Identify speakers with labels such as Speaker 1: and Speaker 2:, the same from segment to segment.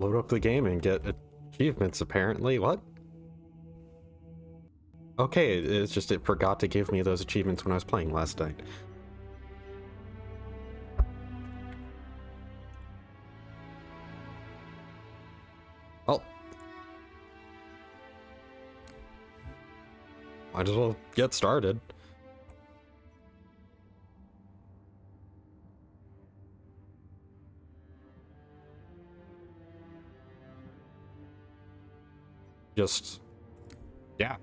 Speaker 1: Load up the game and get achievements, apparently. What? Okay, it's just it forgot to give me those achievements when I was playing last night. Well, might as well get started. Yeah.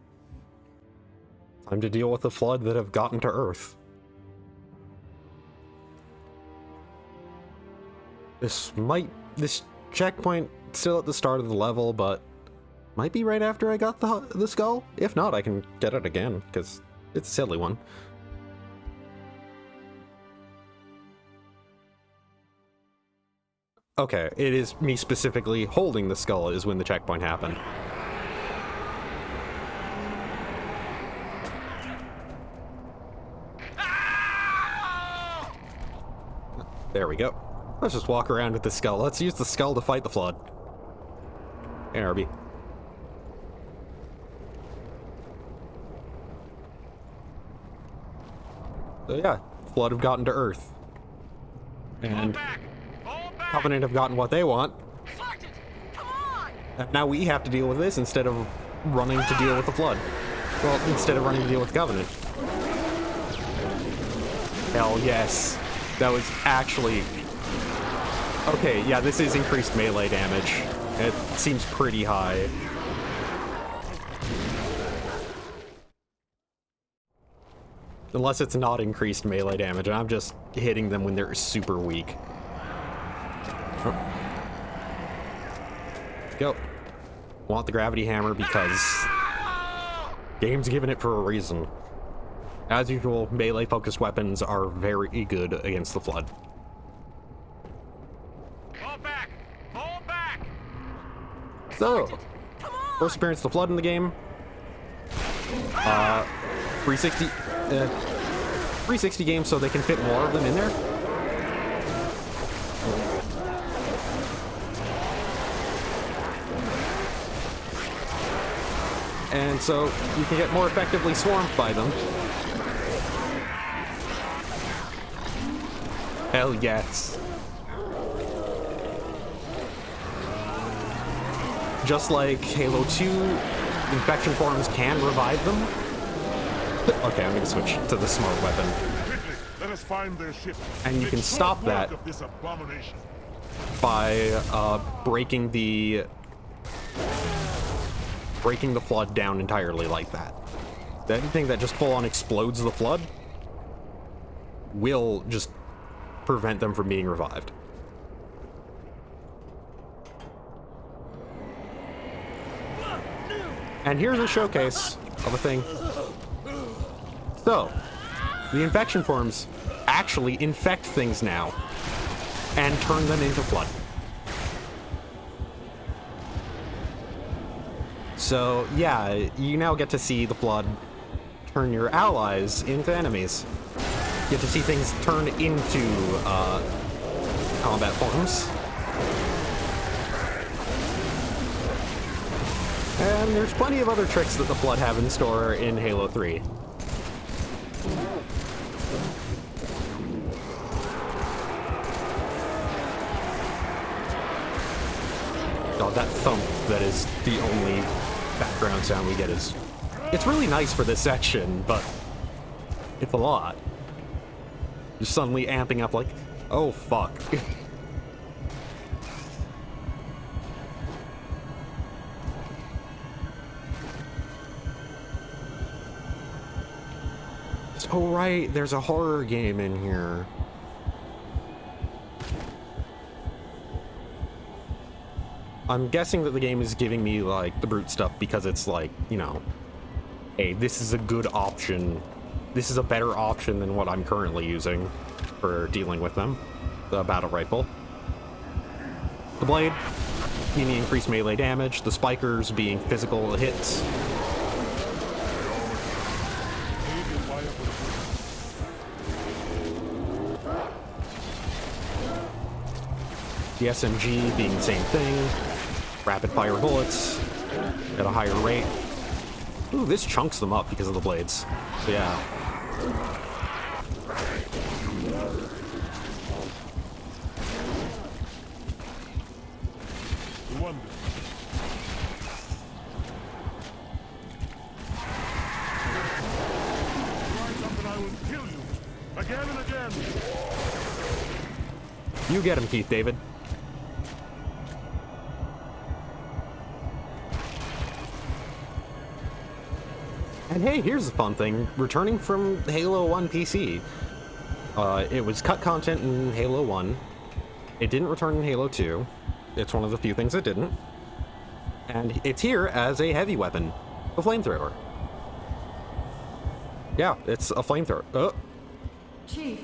Speaker 1: Time to deal with the flood that have gotten to Earth. This checkpoint still at the start of the level, but might be right after I got the skull. If not, I can get it again, because it's a silly one. Okay, it is me specifically holding the skull is when the checkpoint happened. There we go. Let's just walk around with the skull. Let's use the skull to fight the flood. Hey, Arby. So yeah, flood have gotten to Earth. And Covenant have gotten what they want. And now we have to deal with this instead of running to deal with the flood. Well, instead of running to deal with Covenant. Hell yes. That was actually... Okay, yeah, this is increased melee damage. It seems pretty high. Unless it's not increased melee damage, and I'm just hitting them when they're super weak. Go. Want the gravity hammer because game's given it for a reason. As usual, melee-focused weapons are very good against the flood.
Speaker 2: Fall back! Fall back!
Speaker 1: So, first appearance of the flood in the game. 360 games, so they can fit more of them in there. And so you can get more effectively swarmed by them. Hell yes. Just like Halo 2, infection forms can revive them. Okay, I'm gonna switch to the smart weapon.
Speaker 2: Quickly, let us find their ship.
Speaker 1: And you can stop that by breaking the flood down entirely like that. Anything that just full on explodes the flood will just prevent them from being revived. And here's a showcase of a thing. So, the infection forms actually infect things now and turn them into flood. So, yeah, you now get to see the flood turn your allies into enemies. You get to see things turn into combat forms. And there's plenty of other tricks that the flood have in store in Halo 3. Oh, that thump that is the only background sound we get is... It's really nice for this section, but it's a lot. Just suddenly amping up like, oh fuck. Oh right, there's a horror game in here. I'm guessing that the game is giving me, like, the brute stuff because it's like, you know, hey, this is a good option. This is a better option than what I'm currently using for dealing with them. The battle rifle. The blade, meaning increased melee damage. The spikers being physical hits. The SMG being the same thing. Rapid fire bullets at a higher rate. Ooh, this chunks them up because of the blades. So yeah.
Speaker 2: Wonder. Try something, I will kill you. Again and again.
Speaker 1: You get him, Keith David. And hey, here's the fun thing. Returning from Halo 1 PC. It was cut content in Halo 1. It didn't return in Halo 2. It's one of the few things it didn't. And it's here as a heavy weapon. A flamethrower. Yeah, it's a flamethrower. Oh.
Speaker 3: Chief,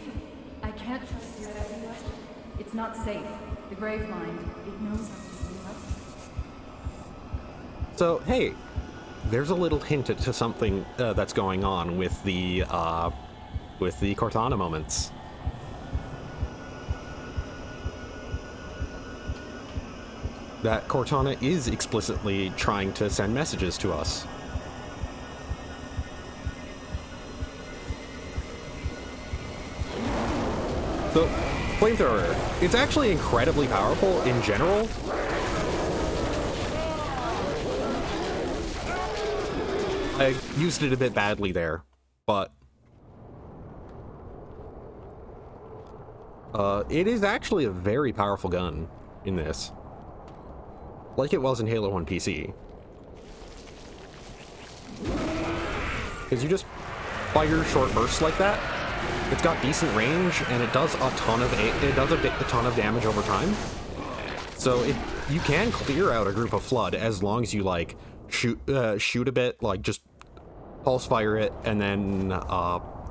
Speaker 3: I can't trust your heavy weapon. It's not safe. The Gravemind, it knows something.
Speaker 1: So, hey, there's a little hint to something that's going on with the Cortana moments. That Cortana is explicitly trying to send messages to us. So, flamethrower, it's actually incredibly powerful in general. I used it a bit badly there, but it is actually a very powerful gun in this, like it was in Halo 1 PC. Because you just fire short bursts like that. It's got decent range, and it does a ton of a ton of damage over time. So you can clear out a group of Flood as long as you like shoot a bit, like just pulse fire it, and then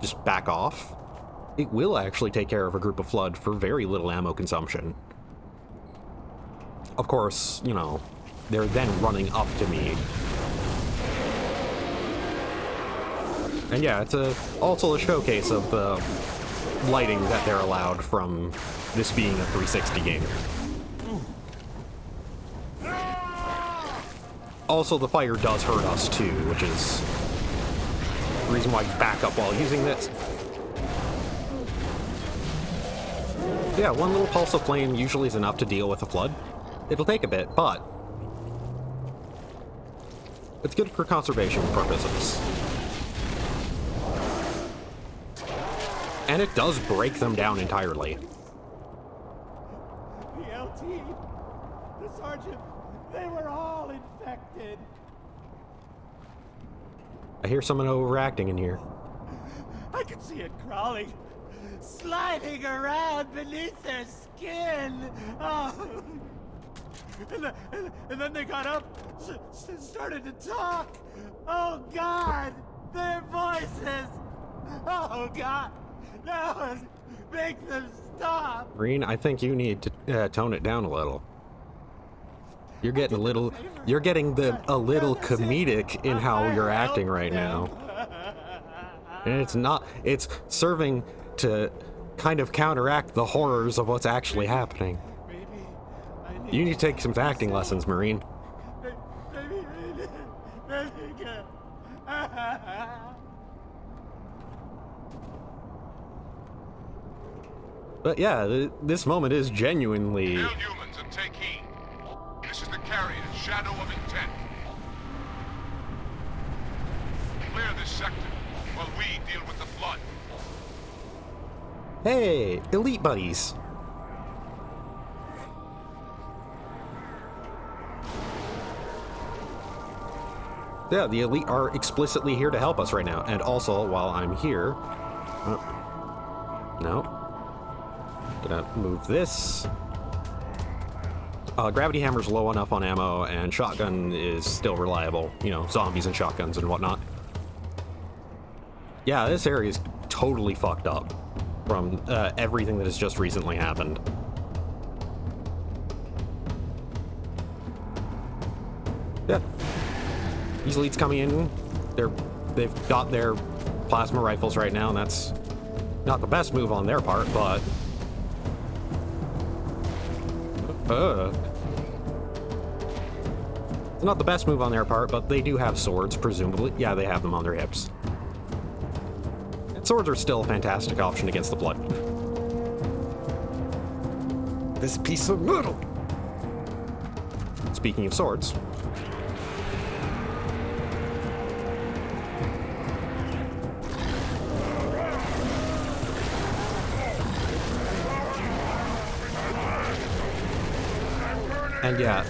Speaker 1: just back off. It will actually take care of a group of Flood for very little ammo consumption. Of course, you know, they're then running up to me. And yeah, it's also a showcase of the lighting that they're allowed from this being a 360 game. Also, the fire does hurt us too, which is the reason why you back up while using this. Yeah, one little pulse of flame usually is enough to deal with a Flood. It'll take a bit, but it's good for conservation purposes. And it does break them down entirely.
Speaker 4: The LT, the sergeant, they were all infected.
Speaker 1: I hear someone overacting in here.
Speaker 4: I could see it crawling, sliding around beneath their skin. Oh. And then they got up, started to talk. Oh God, their voices. Oh God. No, make them stop!
Speaker 1: Green, I think you need to tone it down a little. You're getting a little comedic in how you're acting right now. And it's serving to kind of counteract the horrors of what's actually happening. You need to take some acting lessons, Marine. But yeah, this moment is genuinely...
Speaker 2: Hail humans and take heed. This is the carrier, Shadow of Intent. Clear this sector while we deal with the Flood.
Speaker 1: Hey, elite buddies. Yeah, the elite are explicitly here to help us right now. And also, while I'm here... no. Gonna move this. Gravity Hammer's low enough on ammo, and shotgun is still reliable. You know, zombies and shotguns and whatnot. Yeah, this area is totally fucked up from everything that has just recently happened. Yeah. These elites coming in, they've got their plasma rifles right now, and that's not the best move on their part, but It's not the best move on their part, but they do have swords, presumably. Yeah, they have them on their hips. And swords are still a fantastic option against the blood. This piece of metal! Speaking of swords... And yeah,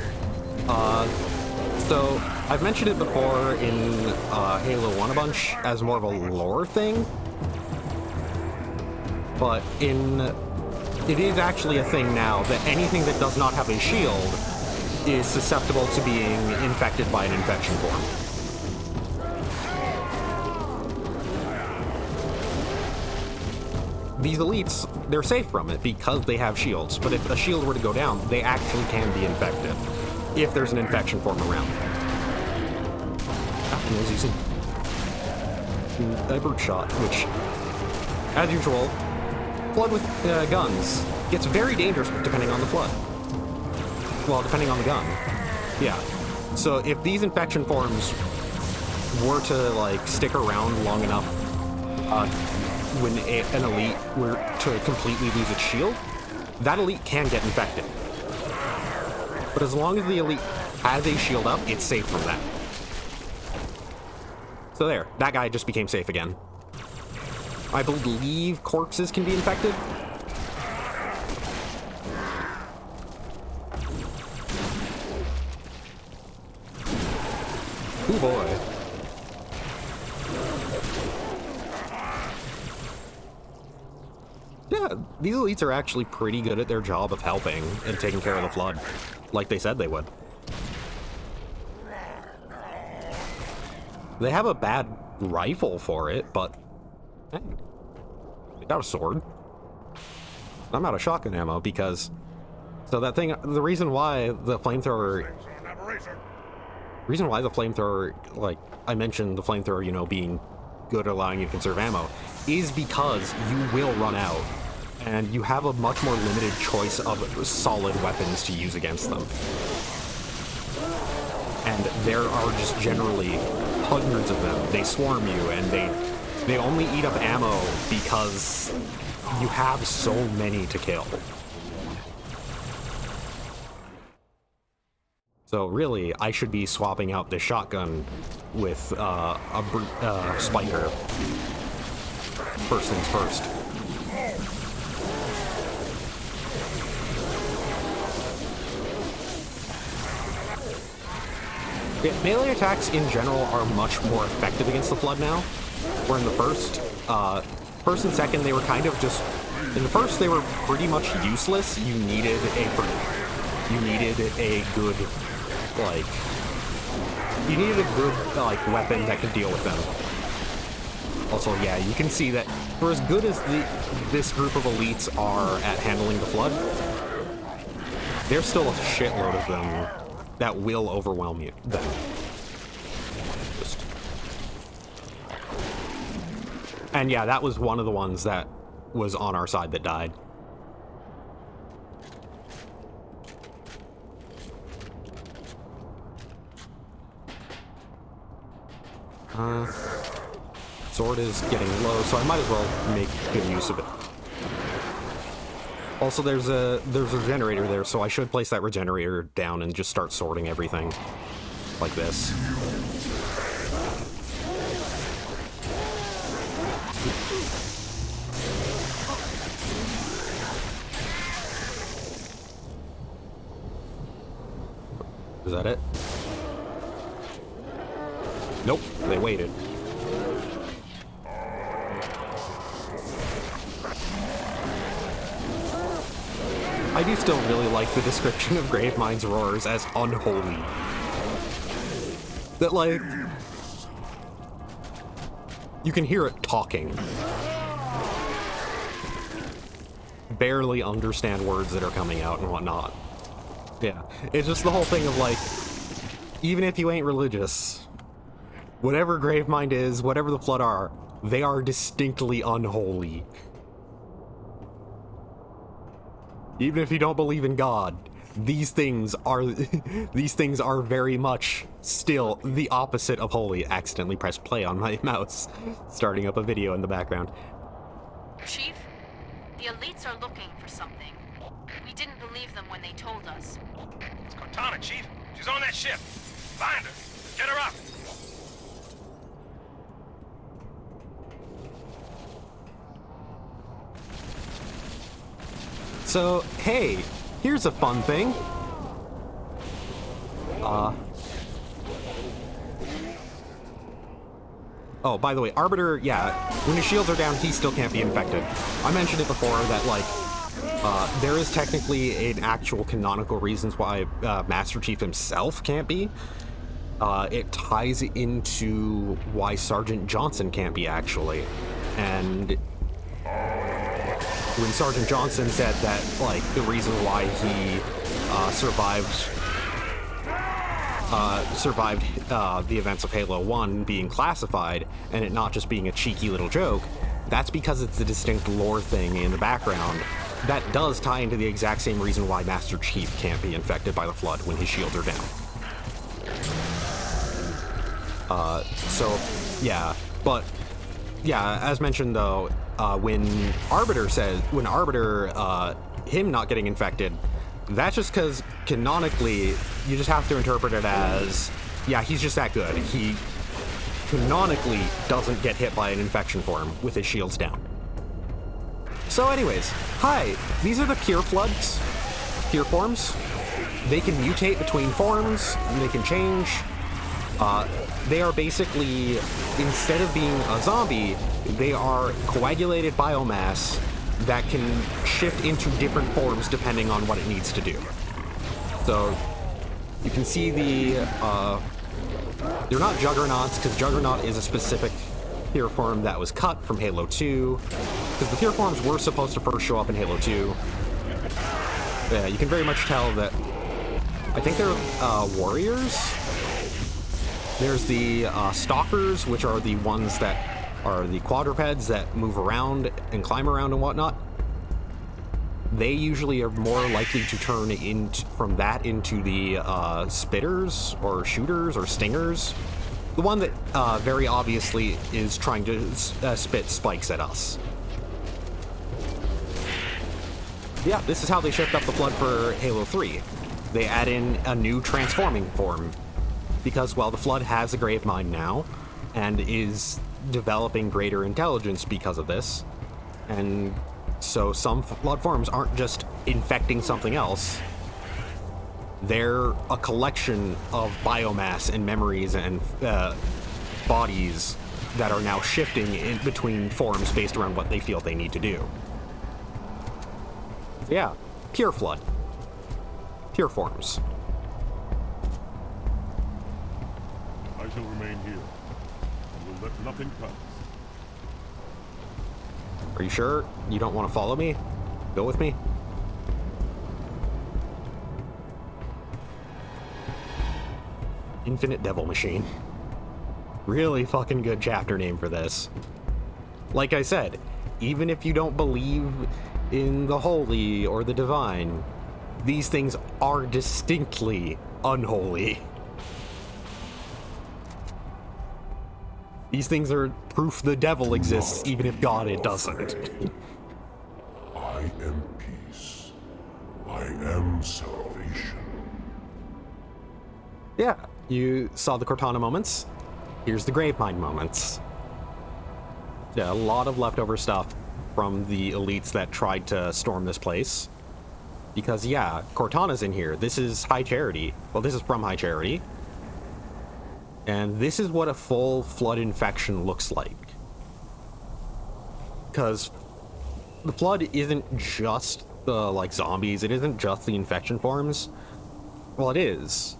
Speaker 1: so I've mentioned it before in Halo 1 a bunch as more of a lore thing, but it is actually a thing now that anything that does not have a shield is susceptible to being infected by an infection form. These elites, they're safe from it because they have shields, but if a shield were to go down, they actually can be infected if there's an infection form around. I was using a brute shot, which, as usual, flood with guns gets very dangerous depending on the flood. Well, depending on the gun. Yeah. So if these infection forms were to, like, stick around long enough, when an elite were to completely lose its shield, that elite can get infected. But as long as the elite has a shield up, it's safe from that. So there, that guy just became safe again. I believe corpses can be infected. Oh boy. Yeah, these elites are actually pretty good at their job of helping and taking care of the flood, like they said they would. They have a bad rifle for it, but hey, they got a sword. I'm out of shotgun ammo because, so that thing, the reason why the flamethrower, like, I mentioned the flamethrower, you know, being good at allowing you to conserve ammo, is because you will run out. And you have a much more limited choice of solid weapons to use against them. And there are just generally hundreds of them. They swarm you, and they only eat up ammo because you have so many to kill. So really, I should be swapping out this shotgun with a spiker. First things first. Yeah, melee attacks in general are much more effective against the flood now. Where in the first and second, they were kind of just, in the first they were pretty much useless. You needed a good, like, weapon that could deal with them. Also, yeah, you can see that for as good as this group of elites are at handling the flood, there's still a shitload of them that will overwhelm you. And yeah, that was one of the ones that was on our side that died. Sword is getting low, so I might as well make good use of it. Also, there's a regenerator there, so I should place that regenerator down and just start sorting everything like this. Is that it? Nope, they waited. I do still really like the description of Gravemind's roars as unholy. That, like, you can hear it talking. Barely understand words that are coming out and whatnot. Yeah, it's just the whole thing of, like, even if you ain't religious, whatever Gravemind is, whatever the Flood are, they are distinctly unholy. Even if you don't believe in God, these things are these things are very much still the opposite of holy. Accidentally pressed play on my mouse, starting up a video in the background.
Speaker 5: Chief, the elites are looking for something. We didn't believe them when they told us.
Speaker 6: It's Cortana, Chief. She's on that ship. Find her. Get her up.
Speaker 1: So, hey, here's a fun thing. Oh, by the way, Arbiter, yeah, when his shields are down, he still can't be infected. I mentioned it before that, like, there is technically an actual canonical reasons why Master Chief himself can't be. It ties into why Sergeant Johnson can't be, actually. And when Sergeant Johnson said that, like, the reason why he survived the events of Halo 1 being classified and it not just being a cheeky little joke, that's because it's a distinct lore thing in the background that does tie into the exact same reason why Master Chief can't be infected by the Flood when his shields are down. So, yeah. But, yeah, as mentioned, though, when Arbiter, him not getting infected, that's just because, canonically, you just have to interpret it as, yeah, he's just that good. He canonically doesn't get hit by an infection form with his shields down. So anyways, hi, these are the pure floods, pure forms. They can mutate between forms, and they can change. They are basically, instead of being a zombie, they are coagulated biomass that can shift into different forms depending on what it needs to do. So you can see they're not Juggernauts, because Juggernaut is a specific pure form that was cut from Halo 2, because the pure forms were supposed to first show up in Halo 2. Yeah, you can very much tell that, I think they're warriors. There's the stalkers, which are the ones that are the quadrupeds that move around and climb around and whatnot. They usually are more likely to turn from that into the spitters or shooters or stingers. The one that very obviously is trying to spit spikes at us. Yeah, this is how they shift up the Flood for Halo 3. They add in a new transforming form. Because, well, the Flood has a grave mind now, and is developing greater intelligence because of this. And so some Flood forms aren't just infecting something else. They're a collection of biomass and memories and bodies that are now shifting in between forms based around what they feel they need to do. Yeah, pure Flood. Pure forms.
Speaker 7: I shall remain here, and will let nothing pass.
Speaker 1: Are you sure you don't want to follow me? Go with me? Infinite Devil Machine. Really fucking good chapter name for this. Like I said, even if you don't believe in the holy or the divine, these things are distinctly unholy. These things are proof the devil exists, even if God it doesn't.
Speaker 7: I am peace. I am salvation.
Speaker 1: Yeah, you saw the Cortana moments. Here's the Gravemind moments. Yeah, a lot of leftover stuff from the elites that tried to storm this place. Because, yeah, Cortana's in here. This is High Charity. Well, this is from High Charity. And this is what a full Flood infection looks like. Because the Flood isn't just the, like, zombies. It isn't just the infection forms. Well, it is.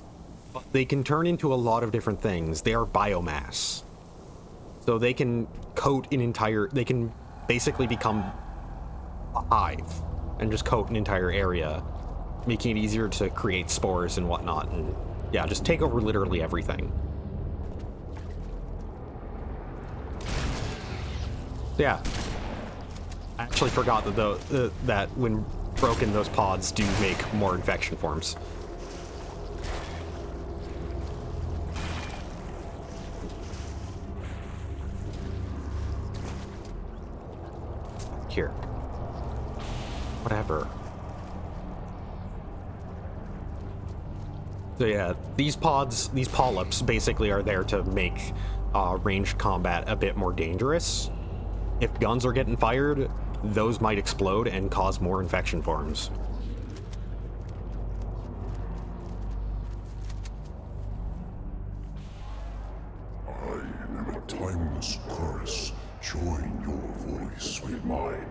Speaker 1: But they can turn into a lot of different things. They are biomass. So they can coat an entire... They can basically become a hive and just coat an entire area, making it easier to create spores and whatnot. And, yeah, just take over literally everything. Yeah, I actually forgot that that when broken, those pods do make more infection forms. Here. Whatever. So yeah, these polyps basically are there to make ranged combat a bit more dangerous. If guns are getting fired, those might explode and cause more infection forms.
Speaker 7: I am a timeless chorus. Join your voice with mine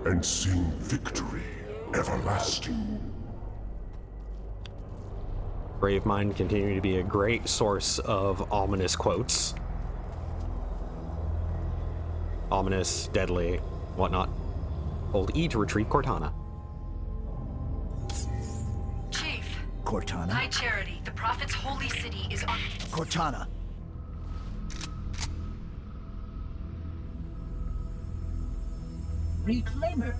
Speaker 7: and sing victory everlasting.
Speaker 1: Gravemind continuing to be a great source of ominous quotes. Ominous, deadly, whatnot. Hold E to retrieve Cortana.
Speaker 5: Chief.
Speaker 8: Cortana?
Speaker 5: High Charity, the Prophet's holy city is on...
Speaker 8: Cortana!
Speaker 9: Reclaimer.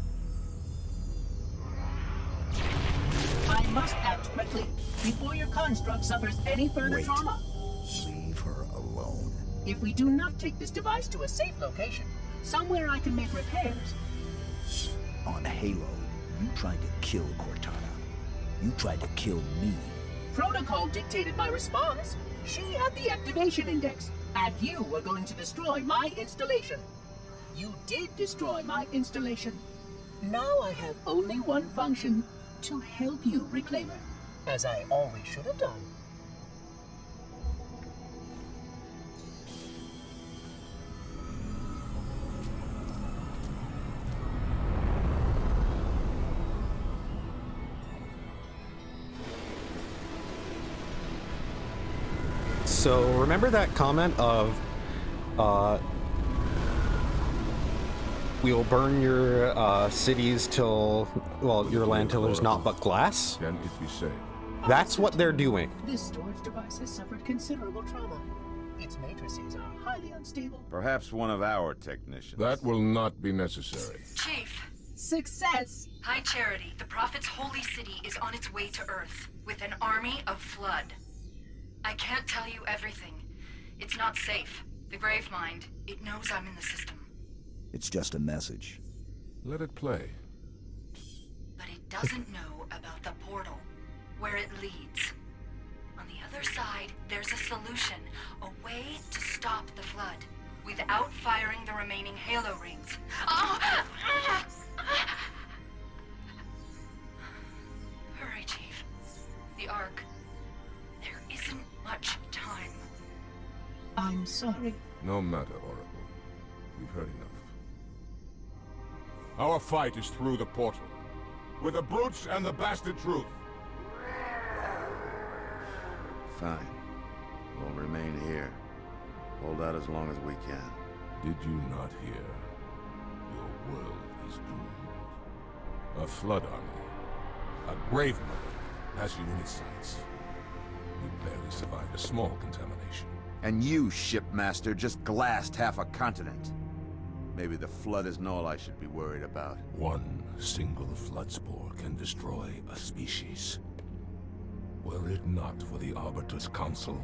Speaker 9: I must act quickly before your construct suffers any further
Speaker 8: Wait.
Speaker 9: trauma.
Speaker 8: Leave her alone.
Speaker 9: If we do not take this device to a safe location, somewhere I can make repairs.
Speaker 8: On Halo, you tried to kill Cortana. You tried to kill me.
Speaker 9: Protocol dictated my response. She had the activation index, and you were going to destroy my installation. You did destroy my installation. Now I have only one function, to help you, Reclaimer, as I always should have done.
Speaker 1: So remember that comment of, we'll burn your cities till, well, your land till there's naught but glass?
Speaker 7: Can it be saved?
Speaker 1: That's what they're doing.
Speaker 9: This storage device has suffered considerable trauma. Its matrices are highly unstable.
Speaker 10: Perhaps one of our technicians.
Speaker 7: That will not be necessary.
Speaker 5: Chief.
Speaker 9: Success!
Speaker 5: High Charity, the Prophet's holy city is on its way to Earth, with an army of Flood. I can't tell you everything. It's not safe. The Gravemind, it knows I'm in the system.
Speaker 8: It's just a message.
Speaker 7: Let it play.
Speaker 5: But it doesn't know about the portal, where it leads. On the other side, there's a solution, a way to stop the Flood, without firing the remaining Halo rings. Oh! Hurry, Chief. The Ark. There isn't much time.
Speaker 9: I'm sorry.
Speaker 7: No matter, Oracle. We've heard enough. Our fight is through the portal. With the brutes and the bastard truth.
Speaker 10: Fine. We'll remain here. Hold out as long as we can.
Speaker 7: Did you not hear? Your world is doomed. A flood army. A grave mother has you in its sights. You barely survived a small contamination.
Speaker 10: And you, shipmaster, just glassed half a continent. Maybe the flood isn't all I should be worried about.
Speaker 7: One single flood spore can destroy a species. Were it not for the Arbiter's Council,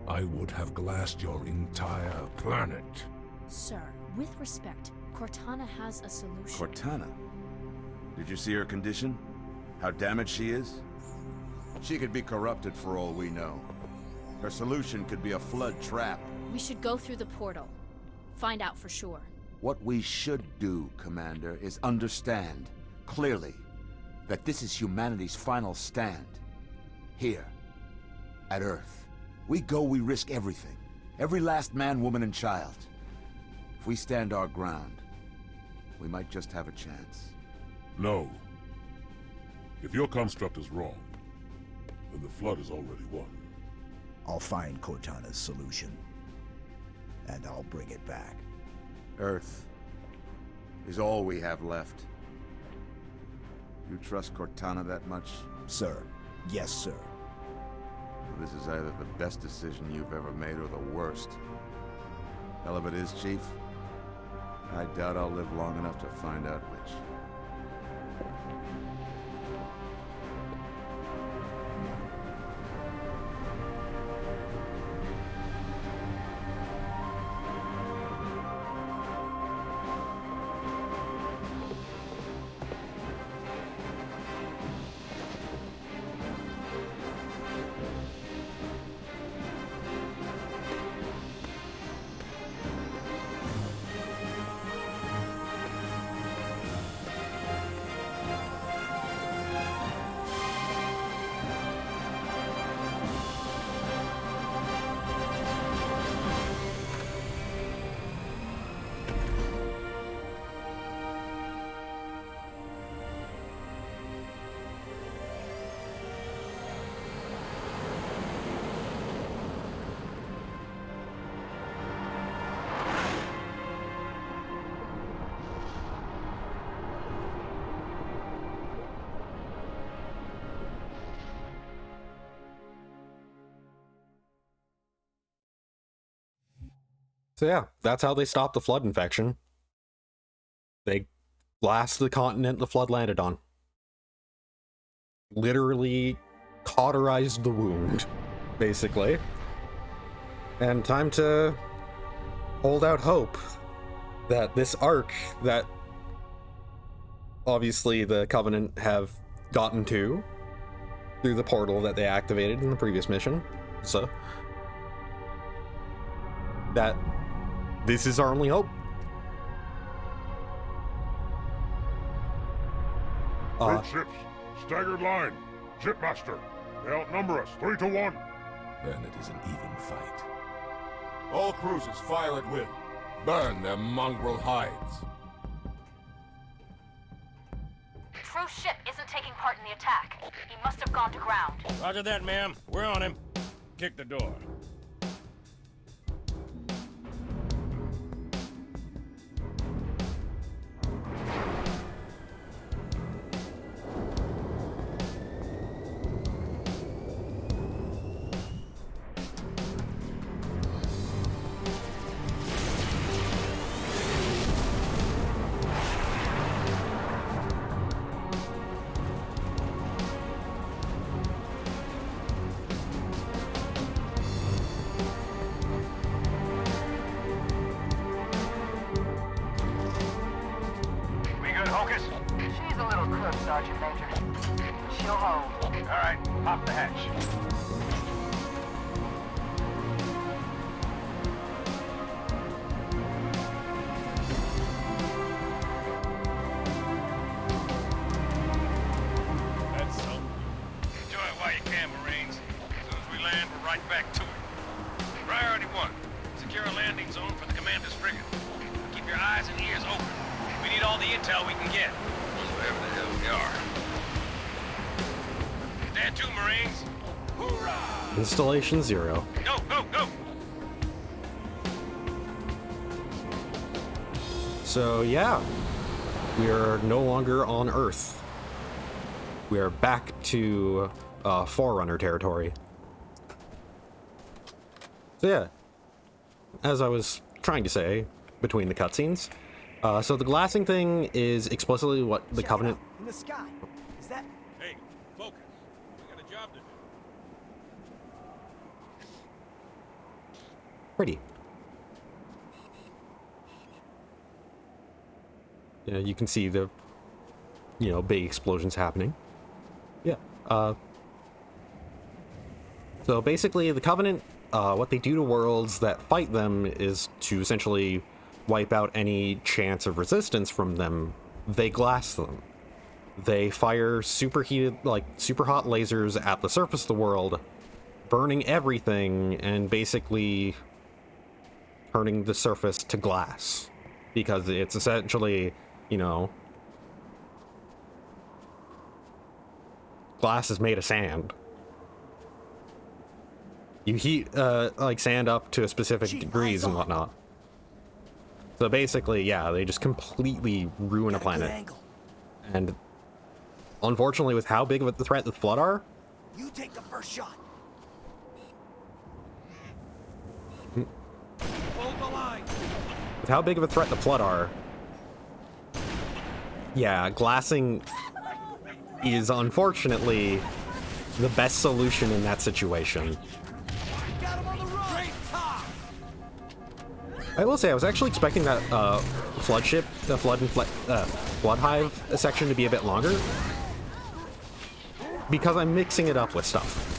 Speaker 7: I would have glassed your entire planet.
Speaker 11: Sir, with respect, Cortana has a solution.
Speaker 10: Cortana? Did you see her condition? How damaged she is? She could be corrupted for all we know. Her solution could be a flood trap.
Speaker 11: We should go through the portal. Find out for sure.
Speaker 10: What we should do, Commander, is understand, clearly, that this is humanity's final stand. Here, at Earth. We go, we risk everything. Every last man, woman, and child. If we stand our ground, we might just have a chance.
Speaker 7: No. If your construct is wrong, then the flood is already won.
Speaker 8: I'll find Cortana's solution. And I'll bring it back.
Speaker 10: Earth is all we have left. You trust Cortana that much?
Speaker 8: Sir. Yes, sir.
Speaker 10: Well, this is either the best decision you've ever made or the worst. Hell of it is, Chief. I doubt I'll live long enough to find out which.
Speaker 1: So yeah, that's how they stopped the flood infection. They blasted the continent the flood landed on. Literally cauterized the wound, basically. And time to hold out hope that this arc that obviously the Covenant have gotten to through the portal that they activated in the previous mission, so that this is our only hope.
Speaker 2: Great ships, staggered line, shipmaster. They outnumber us 3-1.
Speaker 7: Then it is an even fight. All cruisers fire at will. Burn their mongrel hides.
Speaker 12: True's ship isn't taking part in the attack. He must have gone to ground.
Speaker 6: Roger that, ma'am. We're on him. Kick the door.
Speaker 12: She's a little crook, Sergeant Major. She'll hold.
Speaker 6: All right, pop the hatch. That's so. Enjoy it while you can, Marines. As soon as we land, we're right back to it. Priority 1. Secure a landing zone for the commander's frigate. Keep your eyes and ears open. We need all the intel we can get. Wherever the hell we are. Stand to, Marines. Hoorah!
Speaker 1: Installation 0.
Speaker 6: Go, go, go!
Speaker 1: So yeah, we are no longer on Earth. We are back to Forerunner territory. So yeah, as I was trying to say between the cutscenes, so the glassing thing is explicitly what the Covenant.
Speaker 4: In the sky. Is that?
Speaker 6: Hey, focus. We got a job to do.
Speaker 1: Pretty. Yeah, you can see the, big explosions happening. Yeah. So basically, the Covenant, what they do to worlds that fight them is to essentially wipe out any chance of resistance from them. They glass them. They fire super hot lasers at the surface of the world, burning everything and basically turning the surface to glass. Because it's essentially, glass is made of sand. You heat, sand up to a specific degrees and whatnot. So basically, yeah, they just completely ruin a planet. And unfortunately, with how big of a threat the Flood are...
Speaker 4: You take the first shot.
Speaker 6: Hold the line.
Speaker 1: With how big of a threat the Flood are... Yeah, glassing is unfortunately the best solution in that situation. I will say, I was actually expecting that flood ship, the flood hive section to be a bit longer, because I'm mixing it up with stuff.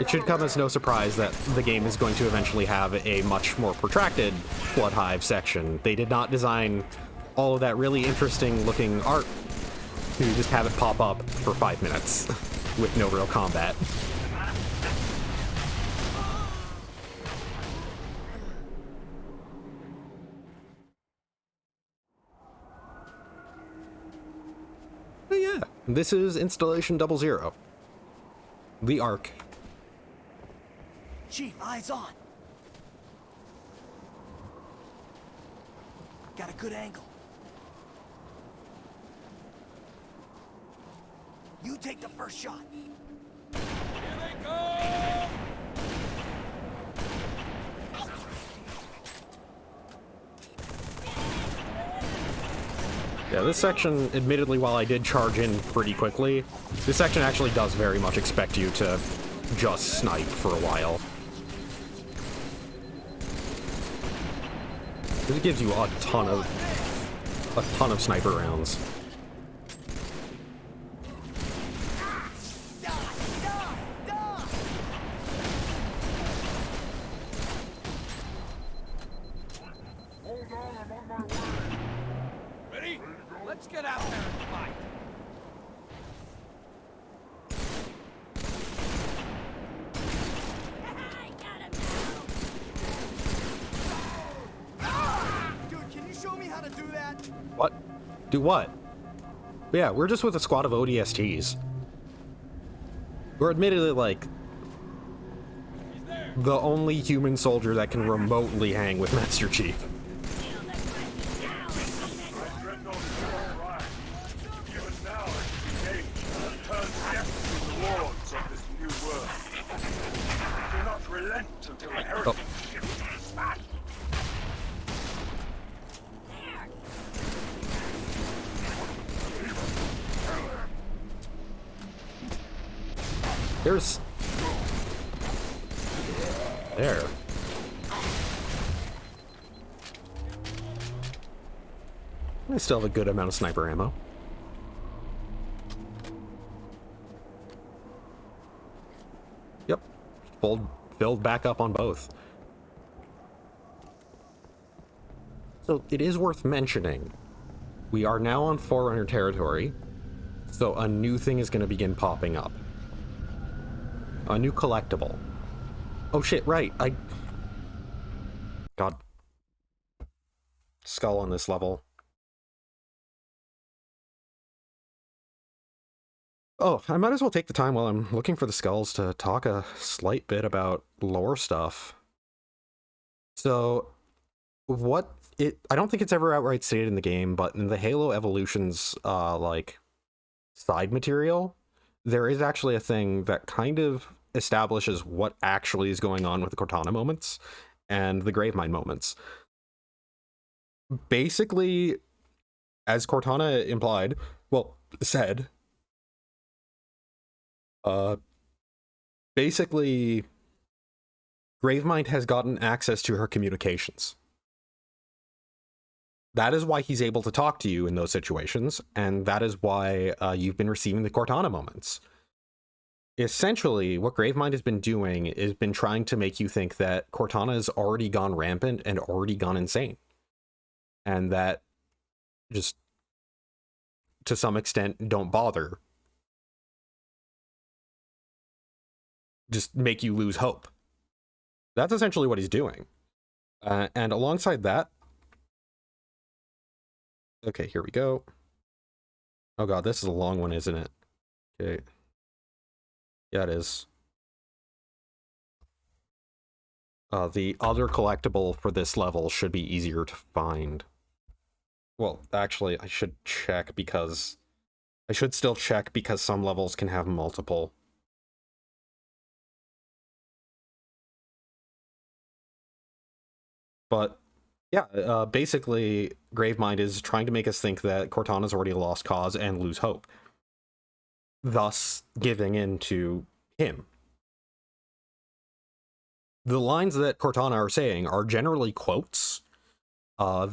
Speaker 1: It should come as no surprise that the game is going to eventually have a much more protracted flood hive section. They did not design all of that really interesting looking art to just have it pop up for 5 minutes with no real combat. But yeah, this is installation 00. The Ark.
Speaker 4: Chief, eyes on. Got a good angle. You take the first shot.
Speaker 6: Here they go!
Speaker 1: Yeah, this section, admittedly, while I did charge in pretty quickly, this section actually does very much expect you to just snipe for a while. It gives you a ton of sniper rounds.
Speaker 6: Ready? Let's get out there and fight.
Speaker 4: Dude, can you show me how to do that?
Speaker 1: What? Do what? Yeah, we're just with a squad of ODSTs. We're admittedly, like, the only human soldier that can remotely hang with Master Chief. Oh. There's... There. I still have a good amount of sniper ammo. Yep. Filled back up on both. So it is worth mentioning, we are now on Forerunner territory, so a new thing is going to begin popping up. A new collectible. Oh shit, right, God. Skull on this level. Oh, I might as well take the time while I'm looking for the skulls to talk a slight bit about lore stuff. So, I don't think it's ever outright stated in the game, but in the Halo Evolutions, like, side material, there is actually a thing that kind of establishes what actually is going on with the Cortana moments and the Gravemind moments. Basically, as Cortana implied, well, said, basically, Gravemind has gotten access to her communications. That is why he's able to talk to you in those situations, and that is why you've been receiving the Cortana moments. Essentially, what Gravemind has been doing is been trying to make you think that Cortana has already gone rampant and already gone insane. And that just, to some extent, don't bother. Just make you lose hope. That's essentially what he's doing. And alongside that, okay, here we go. Oh god, this is a long one, isn't it? Okay. Yeah, it is. The other collectible for this level should be easier to find. Well, actually, I should check because... I should still check because some levels can have multiple. But, yeah, basically, Gravemind is trying to make us think that Cortana's already a lost cause and lose hope. Thus, giving in to him. The lines that Cortana are saying are generally quotes. I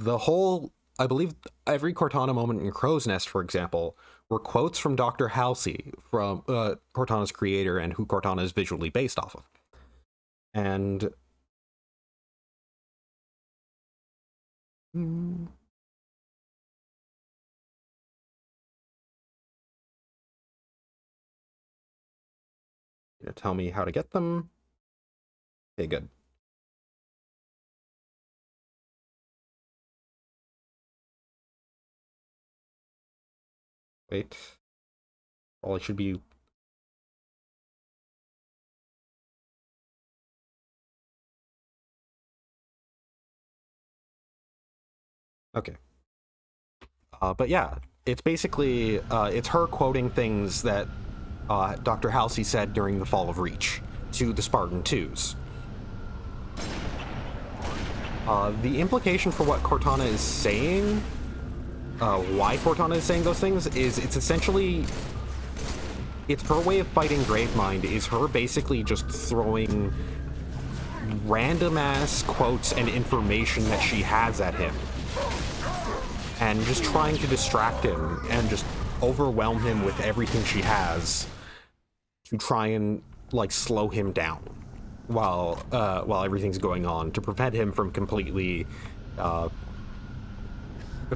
Speaker 1: believe every Cortana moment in Crow's Nest, for example, were quotes from Dr. Halsey, from Cortana's creator and who Cortana is visually based off of. And... tell me how to get them. Okay, good. Wait. Well, it should be... Okay. But yeah, it's basically, it's her quoting things that Dr. Halsey said during the Fall of Reach to the Spartan 2s. The implication for what Cortana is saying why Cortana is saying those things is it's essentially... It's her way of fighting Gravemind, is her basically just throwing random-ass quotes and information that she has at him. And just trying to distract him and just overwhelm him with everything she has to try and, like, slow him down while everything's going on, to prevent him from completely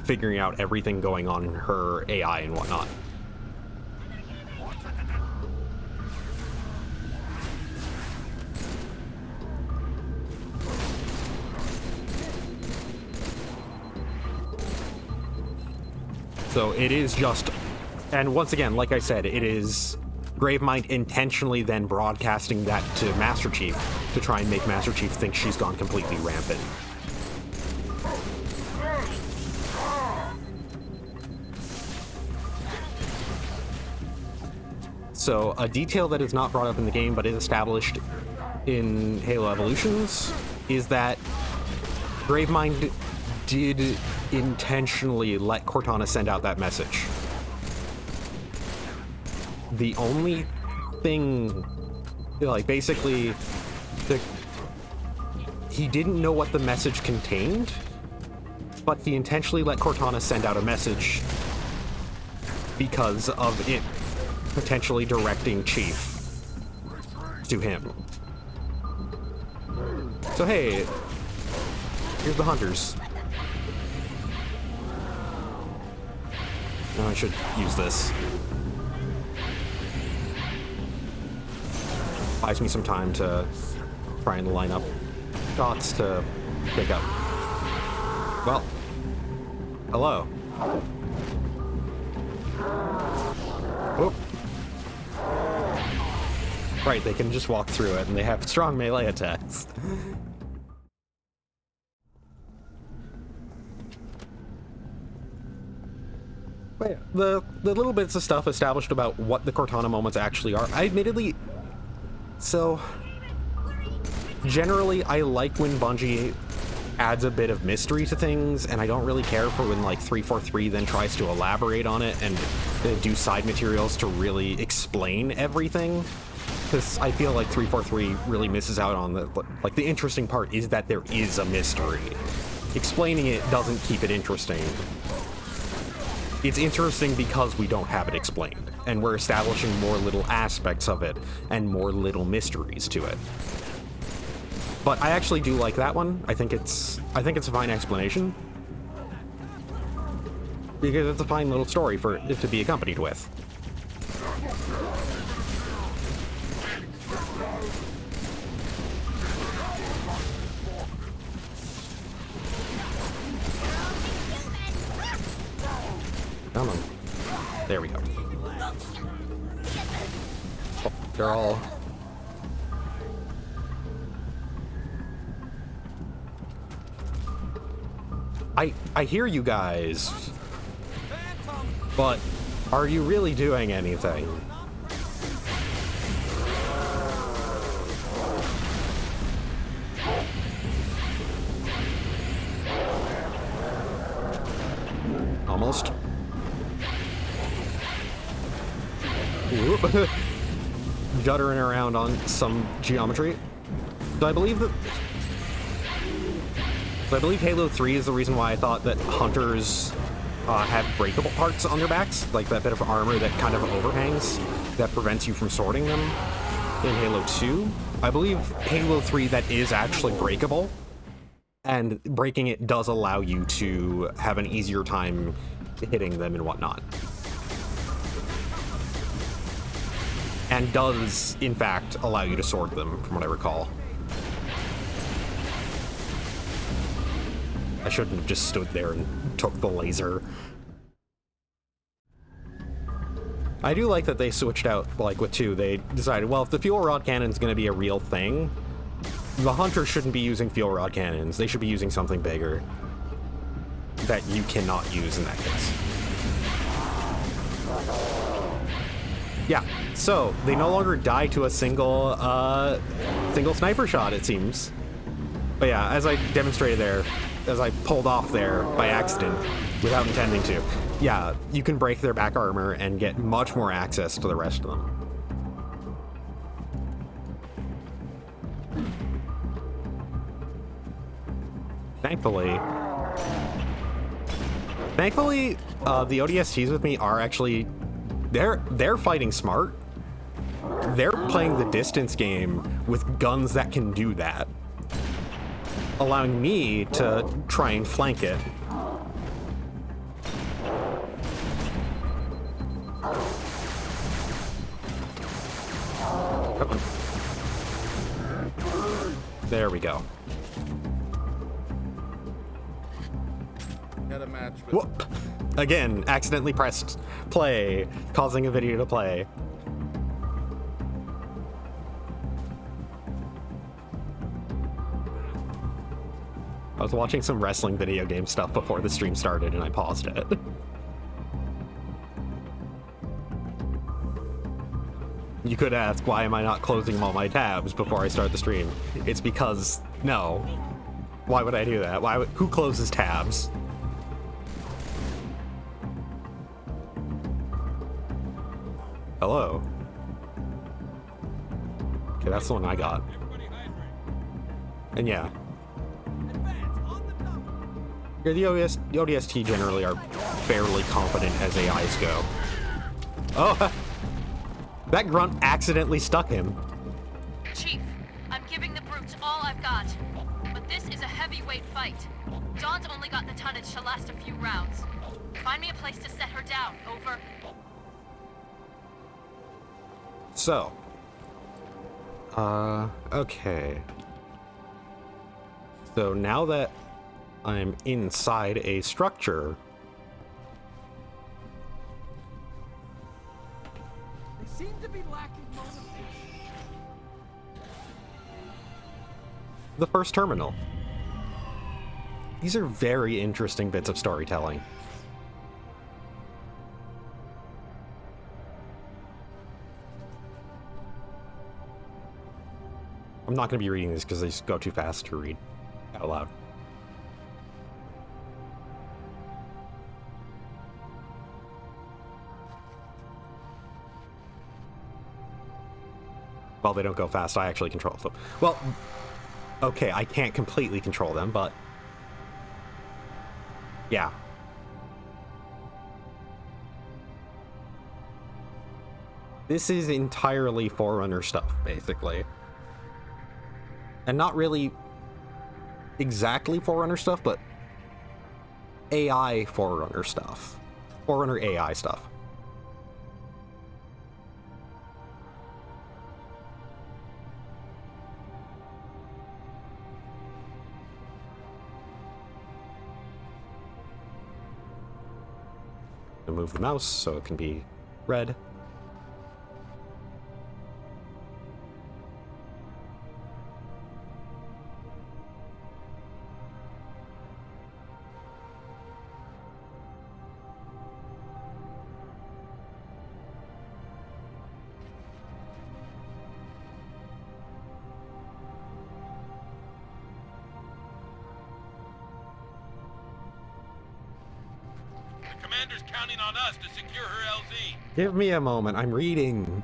Speaker 1: figuring out everything going on in her AI and whatnot. So it is just, and once again, like I said, it is Gravemind intentionally then broadcasting that to Master Chief to try and make Master Chief think she's gone completely rampant. So a detail that is not brought up in the game but is established in Halo Evolutions is that Gravemind did intentionally let Cortana send out that message. The only thing, like, basically, he didn't know what the message contained, but he intentionally let Cortana send out a message because of it potentially directing Chief to him. So hey, here's the hunters. Oh, I should use this. Buys me some time to try and line up shots to pick up. Well, hello. Whoop. Right, they can just walk through it, and they have strong melee attacks. But yeah, the little bits of stuff established about what the Cortana moments actually are, I admittedly... So, generally, I like when Bungie adds a bit of mystery to things, and I don't really care for when, like, 343 then tries to elaborate on it and do side materials to really explain everything. Because I feel like 343 really misses out on the, like, the interesting part is that there is a mystery. Explaining it doesn't keep it interesting. It's interesting because we don't have it explained, and we're establishing more little aspects of it and more little mysteries to it. But I actually do like that one. I think it's a fine explanation, because it's a fine little story for it to be accompanied with. Come on. There we go. Oh, they're all... I hear you guys, but are you really doing anything? Almost. Juddering around on some geometry. So I believe Halo 3 is the reason why I thought that hunters have breakable parts on their backs, like that bit of armor that kind of overhangs that prevents you from sorting them in Halo 2. I believe Halo 3 that is actually breakable, and breaking it does allow you to have an easier time hitting them and whatnot. And does, in fact, allow you to sword them, from what I recall. I shouldn't have just stood there and took the laser. I do like that they switched out, like with 2, they decided, well, if the fuel rod cannon's gonna be a real thing, the hunters shouldn't be using fuel rod cannons. They should be using something bigger that you cannot use in that case. Yeah, so they no longer die to a single sniper shot, it seems. But yeah, as I demonstrated there, as I pulled off there by accident without intending to. Yeah, you can break their back armor and get much more access to the rest of them. Thankfully, the ODSTs with me are actually, they're fighting smart. They're playing the distance game with guns that can do that, allowing me to try and flank it. There we go.
Speaker 13: Got a match with
Speaker 1: Whoop! Again, accidentally pressed play, causing a video to play. I was watching some wrestling video game stuff before the stream started and I paused it. You could ask, why am I not closing all my tabs before I start the stream? It's because, no. Why would I do that? Who closes tabs? Hello. Okay, that's the one I got. And yeah. Yeah, the ODST generally are fairly competent as AIs go. Oh, that grunt accidentally stuck him.
Speaker 12: Chief, I'm giving the brutes all I've got. But this is a heavyweight fight. Dawn's only got the tonnage to last a few rounds. Find me a place to set her down. Over.
Speaker 1: So. Okay. So now that I'm inside a structure,
Speaker 4: They seem to be lacking motivation.
Speaker 1: the first terminal. These are very interesting bits of storytelling. I'm not going to be reading these because they just go too fast to read out loud. Well, they don't go fast. I actually control them. Well, okay, I can't completely control them, but yeah. This is entirely Forerunner stuff, basically. And not really exactly Forerunner stuff, but AI Forerunner stuff. Forerunner AI stuff. Move the mouse so it can be red.
Speaker 6: Commander's counting on us to secure her LZ.
Speaker 1: Give me a moment, I'm reading.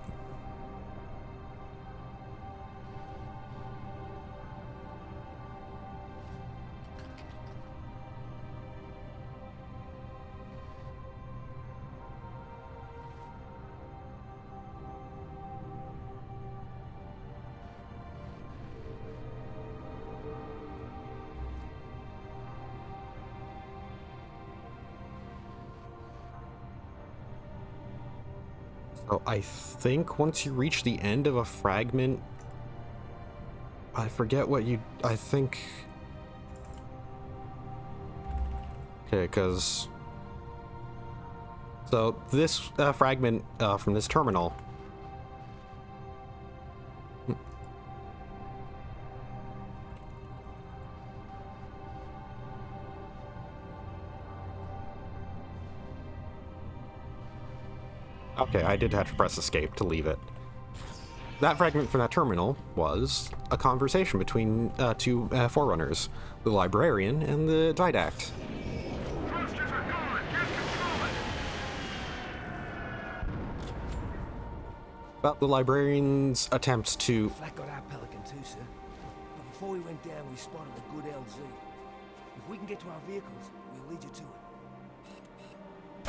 Speaker 1: So I think once you reach the end of a fragment, I forget what I think. Okay, because so this fragment from this terminal. Okay, I did have to press escape to leave it. that fragment from that terminal was a conversation between two forerunners, the librarian and the didact. About the librarian's attempts to...
Speaker 13: Flak got our Pelican too, sir. But before we went down, we spotted a good LZ. If we can get to our vehicles, we'll lead you to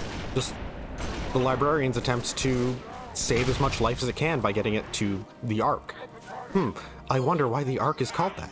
Speaker 13: it.
Speaker 1: Just the librarian's attempts to save as much life as it can by getting it to the Ark. I wonder why the Ark is called that.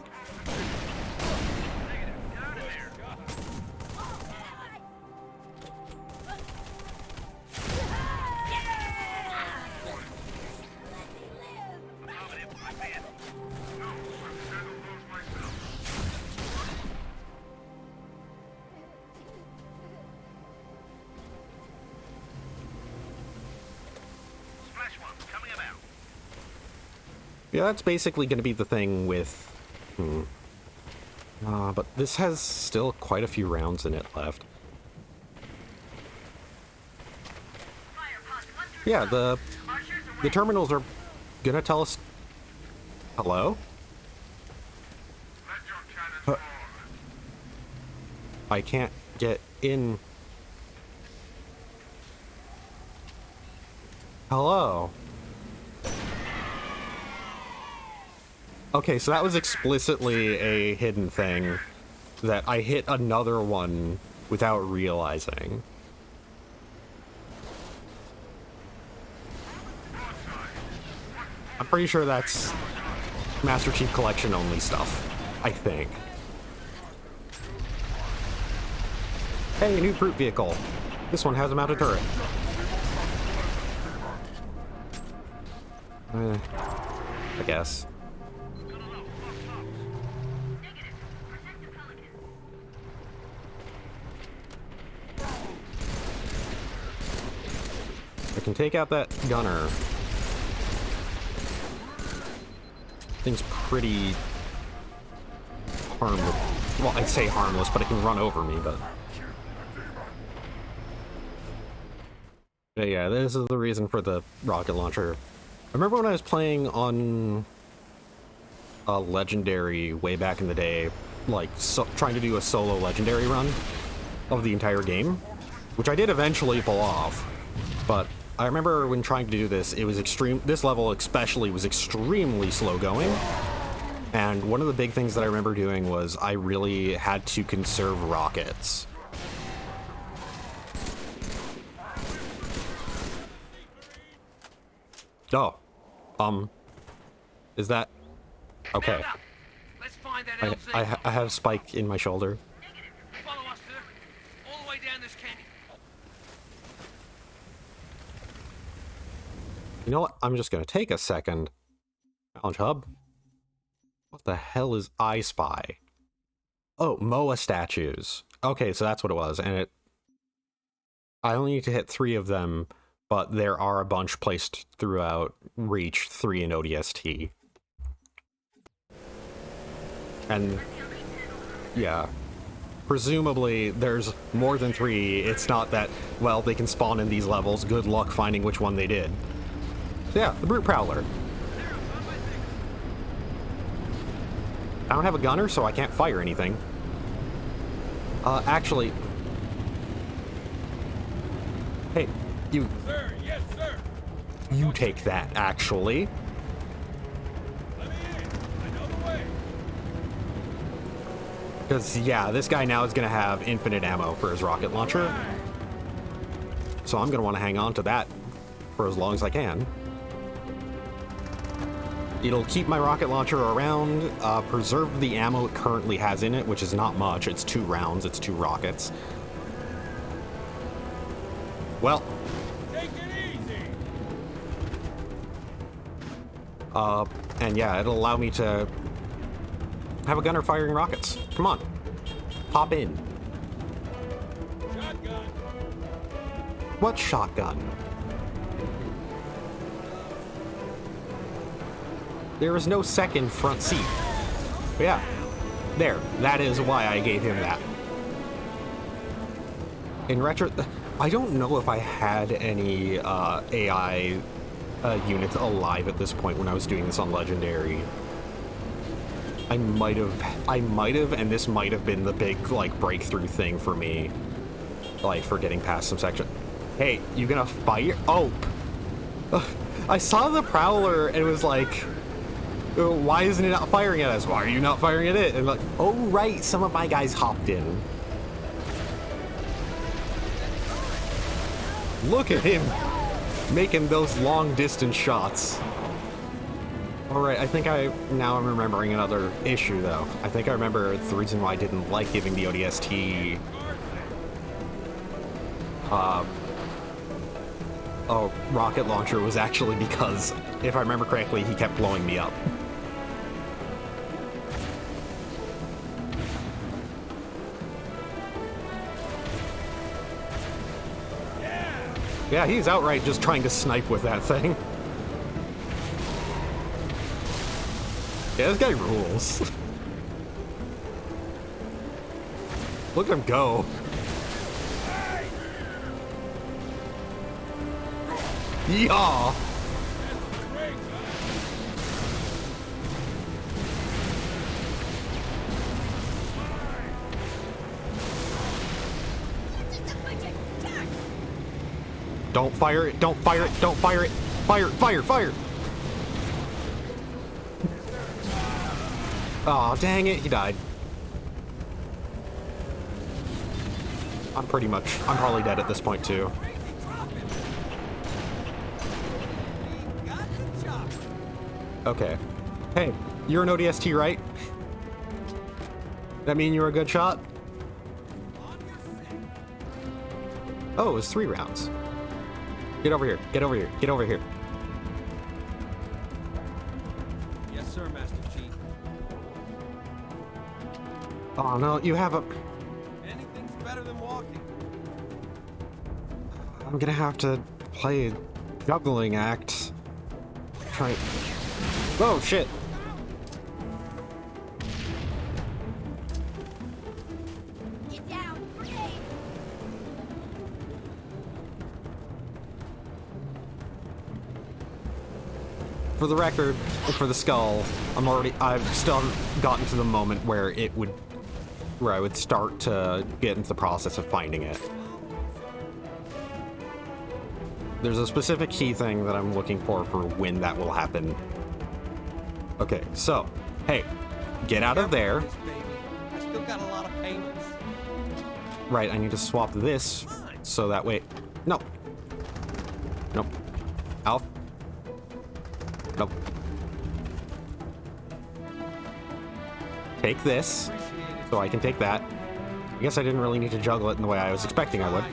Speaker 1: Yeah, that's basically going to be the thing with... but this has still quite a few rounds in it left. Yeah, the terminals are going to tell us... Hello? I can't get in... Hello? Okay, so that was explicitly a hidden thing that I hit another one without realizing. I'm pretty sure that's Master Chief Collection only stuff, I think. Hey, a new brute vehicle. This one has a mounted turret. I guess. I can take out that gunner. Thing's pretty harmless. Well, I'd say harmless, but it can run over me, but yeah, this is the reason for the rocket launcher. I remember when I was playing on a legendary way back in the day, like trying to do a solo legendary run of the entire game, which I did eventually pull off, but I remember when trying to do this, it was this level especially was extremely slow going, and one of the big things that I remember doing was I really had to conserve rockets. Oh, is that okay?
Speaker 6: Let's find that LZ.
Speaker 1: I have Spike in my shoulder.
Speaker 6: Follow us, sir. All the way down this canyon.
Speaker 1: You know what? I'm just gonna take a second. Challenge hub. What the hell is I Spy? Oh, MOA statues. Okay, so that's what it was, and I only need to hit 3 of them, but there are a bunch placed throughout Reach 3 and ODST. And yeah, presumably there's more than 3. It's not that, well, they can spawn in these levels. Good luck finding which one they did. So yeah, the Brute Prowler. I don't have a gunner, so I can't fire anything. Actually... Hey, you...
Speaker 6: Sir, yes, sir.
Speaker 1: You take that, actually.
Speaker 6: Let me in. I know the way.
Speaker 1: Because, yeah, this guy now is going to have infinite ammo for his rocket launcher. So I'm going to want to hang on to that for as long as I can. It'll keep my rocket launcher around, preserve the ammo it currently has in it, which is not much. It's 2 rounds, it's 2 rockets. Well.
Speaker 6: Take it easy.
Speaker 1: And yeah, it'll allow me to have a gunner firing rockets. Come on. Hop in.
Speaker 6: Shotgun.
Speaker 1: What shotgun? There is no second front seat. But yeah, there. That is why I gave him that. In retro, I don't know if I had any AI units alive at this point when I was doing this on Legendary. I might have, and this might have been the big, like, breakthrough thing for me. Like, for getting past some section. Hey, you gonna fire? Oh! I saw the Prowler, and it was like, why isn't it not firing at us? Why are you not firing at it? And like, oh right, some of my guys hopped in. Look at him making those long distance shots. Alright, I think now I'm remembering another issue though. I think I remember the reason why I didn't like giving the ODST rocket launcher was actually because, if I remember correctly, he kept blowing me up. Yeah, he's outright just trying to snipe with that thing. Yeah, this guy rules. Look at him go. Yeehaw! Don't fire it, don't fire it, don't fire it! Fire, fire, fire! Aw, dang it, he died. I'm probably dead at this point too. Okay. Hey, you're an ODST, right? That mean you're a good shot? Oh, it was 3 rounds. Get over here, get over here, get over here.
Speaker 13: Yes, sir, Master Chief.
Speaker 1: Oh no, you have a...
Speaker 13: Anything's better than walking.
Speaker 1: I'm gonna have to play a juggling act. Try... Oh, shit.
Speaker 14: Get down, grenade.
Speaker 1: For the record, for the skull, I've still gotten to the moment where I would start to get into the process of finding it. There's a specific key thing that I'm looking for when that will happen. Okay, so, hey, get out of there.
Speaker 13: I still got a lot of payments.
Speaker 1: Right, I need to swap this so that way... No. Nope. Alf. Nope. Take this, so I can take that. I guess I didn't really need to juggle it in the way I was expecting I would.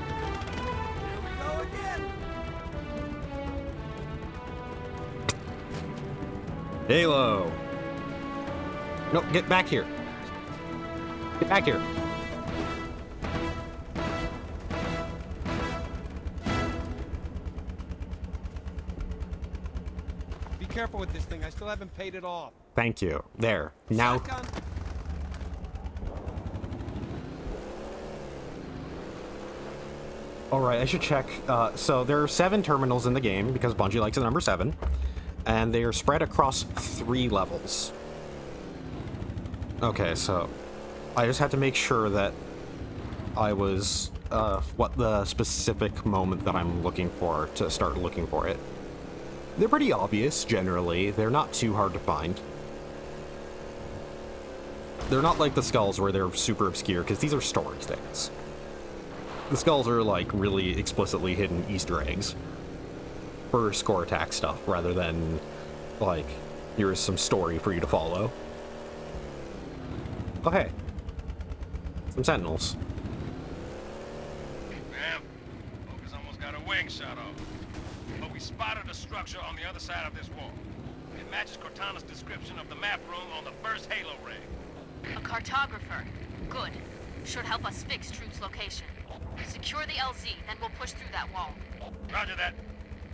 Speaker 1: Halo! No, get back here. Get back here.
Speaker 13: Be careful with this thing. I still haven't paid it off.
Speaker 1: Thank you. There. Now...
Speaker 13: Shotgun.
Speaker 1: Alright, I should check. So there are 7 terminals in the game, because Bungie likes the number 7. And they are spread across 3 levels. Okay, so I just had to make sure that I was what the specific moment that I'm looking for to start looking for it. They're pretty obvious, generally. They're not too hard to find. They're not like the skulls where they're super obscure, because these are story things. The skulls are like really explicitly hidden Easter eggs for score attack stuff, rather than like, here's some story for you to follow. Oh hey, some sentinels.
Speaker 6: Ma'am, Focus almost got a wing shot off. But we spotted a structure on the other side of this wall. It matches Cortana's description of the map room on the first Halo ring.
Speaker 12: A cartographer. Good. Should help us fix Truth's location. Secure the LZ, then we'll push through that wall.
Speaker 6: Roger that.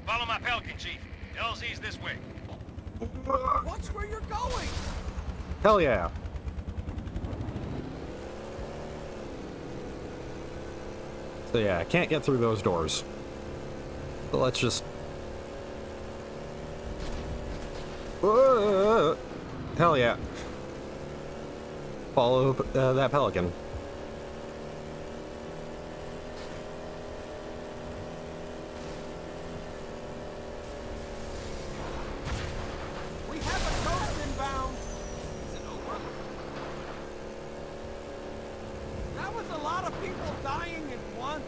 Speaker 6: Follow my Pelican, Chief. The LZ's this way.
Speaker 13: Watch where you're going!
Speaker 1: Hell yeah. So yeah, I can't get through those doors. But let's just Hell yeah. Follow that pelican.
Speaker 4: We have a ghost inbound. Is it over? That was a lot of people dying at once.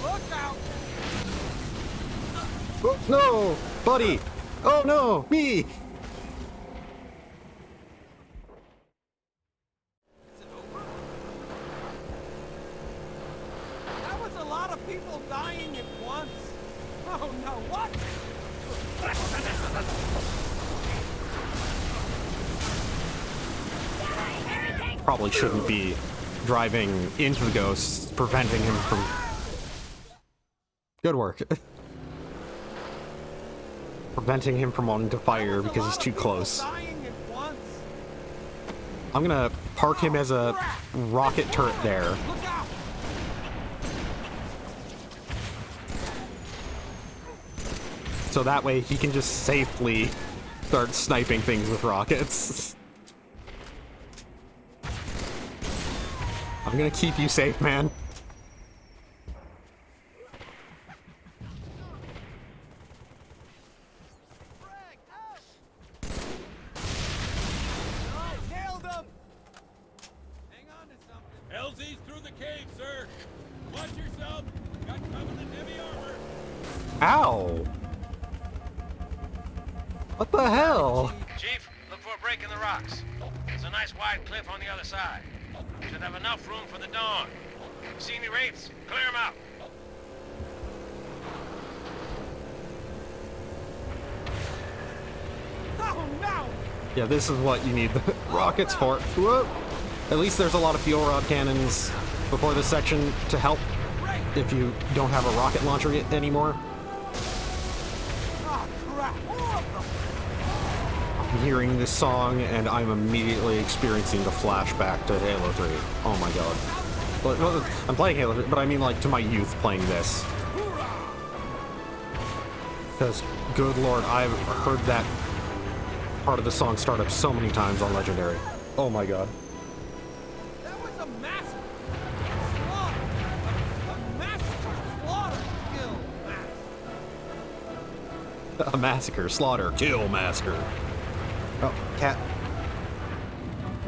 Speaker 4: Look out!
Speaker 1: Oh, no! Buddy! Oh no! Me!
Speaker 4: Is it over? That was a lot of people dying at once. Oh no, what?
Speaker 1: Probably shouldn't be driving into the ghosts, preventing him from... Good work. Preventing him from wanting to fire because he's too close. I'm gonna park him as a rocket turret there. So that way he can just safely start sniping things with rockets. I'm gonna keep you safe, man.
Speaker 4: Nailed him! Hang on to something.
Speaker 7: LZ's through the cave, sir. Watch yourself. Got Covenant heavy armor.
Speaker 1: Ow! What the hell?
Speaker 6: Chief, look for a break in the rocks. There's a nice wide cliff on the other side. Should have enough room for the dawn. See any wraiths? Clear them out.
Speaker 4: Oh no!
Speaker 1: Yeah, this is what you need the rockets for. Whoa! At least there's a lot of fuel rod cannons before this section to help if you don't have a rocket launcher anymore.
Speaker 4: Oh crap!
Speaker 1: I'm hearing this song and I'm immediately experiencing the flashback to Halo 3. Oh my god. Well, I'm playing Halo 3, but I mean like to my youth playing this. Because, good lord, I've heard that part of the song start up so many times on Legendary. Oh my god.
Speaker 4: That was a massacre! Slaughter! A massacre! Slaughter! Kill! Massacre!
Speaker 1: A massacre, slaughter, kill, massacre. Oh, cat.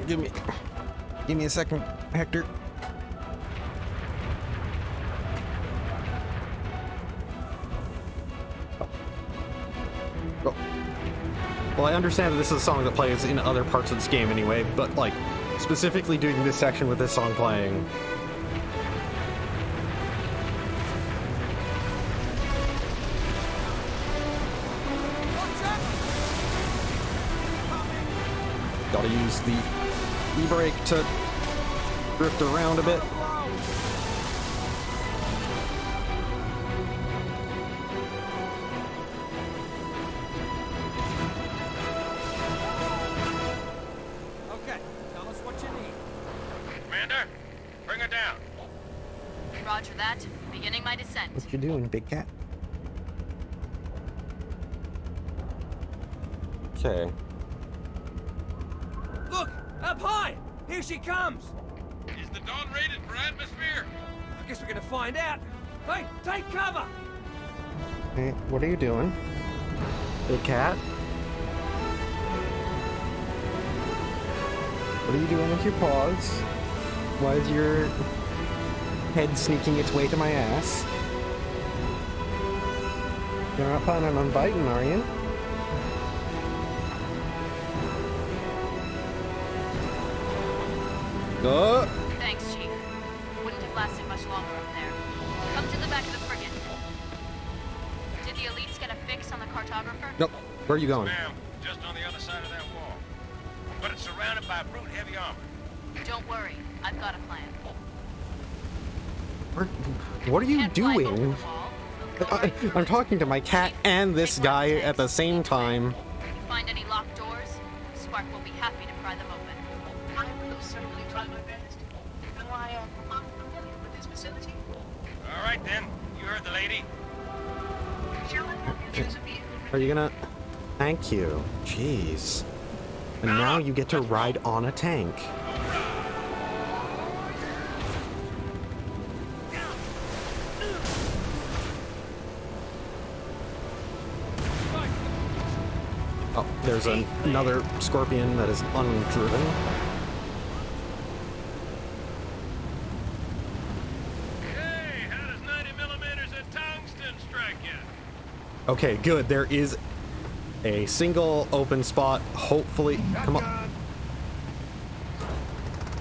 Speaker 1: Give me a second, Hector. Oh. Well, I understand that this is a song that plays in other parts of this game anyway, but like, specifically doing this section with this song playing. Gotta use the e-brake to drift around a bit.
Speaker 4: Okay, tell us what you need.
Speaker 6: Commander, bring her down.
Speaker 12: Roger that. Beginning my descent.
Speaker 1: What you doing, big cat? Okay.
Speaker 4: Look! Up high! Here she comes!
Speaker 7: Is the dawn rated for atmosphere?
Speaker 4: I guess we're gonna find out. Hey, take cover!
Speaker 1: Hey, what are you doing? Big cat? What are you doing with your paws? Why is your head sneaking its way to my ass? You're not planning on biting, are you?
Speaker 12: Thanks, Chief. Wouldn't have lasted much longer up there. Come to the back of the frigate. Did the elites get a fix on the cartographer?
Speaker 1: Nope. Where are you going?
Speaker 6: Ma'am, just on the other side of that wall. But it's surrounded by brute heavy armor.
Speaker 12: Don't worry. I've got a plan.
Speaker 1: What are you
Speaker 12: Can't fly over
Speaker 1: doing?
Speaker 12: the wall. We'll go right through
Speaker 1: I'm
Speaker 12: it.
Speaker 1: talking to my cat and this guy at the same time.
Speaker 12: If you find any locked doors, Spark will be happy to pry them open.
Speaker 9: I will certainly try my best. Though I am unfamiliar with this facility.
Speaker 6: All right then, you heard the lady.
Speaker 1: Are you gonna... Thank you. Jeez. And now you get to ride on a tank. Oh, there's another scorpion that is undriven.
Speaker 6: Hey, how does 90mm of tungsten strike you?
Speaker 1: Okay, good. There is a single open spot. Hopefully, come on.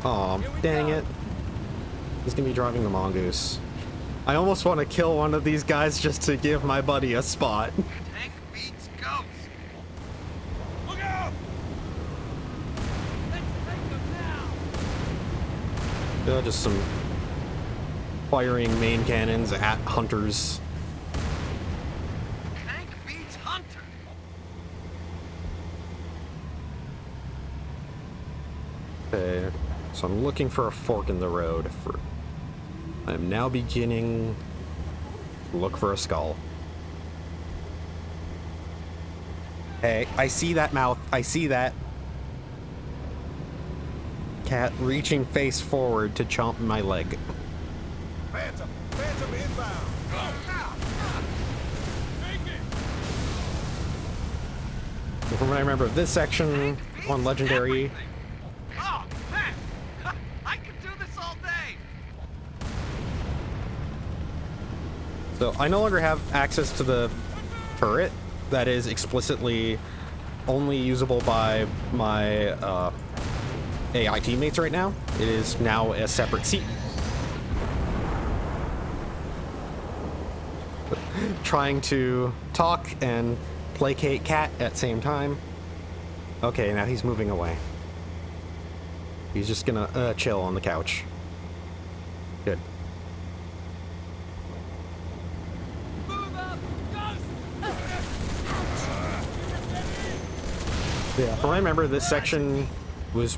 Speaker 1: Aw, dang it. He's gonna be driving the mongoose. I almost want to kill one of these guys just to give my buddy a spot.
Speaker 6: Tank beats ghosts. Look out! Let's take them now.
Speaker 1: Just some firing main cannons at hunters.
Speaker 6: Tank beats hunter.
Speaker 1: Okay, so I'm looking for a fork in the road. I'm now beginning to look for a skull. Hey, I see that mouth. I see that. Cat reaching face forward to chomp my leg.
Speaker 7: Phantom! Phantom inbound!
Speaker 1: From what I remember of this section on Legendary,
Speaker 6: Oh, man! I could do this all day!
Speaker 1: so I no longer have access to the turret that is explicitly only usable by my AI teammates right now. It is now a separate seat. Trying to talk and placate Cat at the same time. Okay, now he's moving away. He's just gonna chill on the couch. Good. Yeah, from what I remember, this section was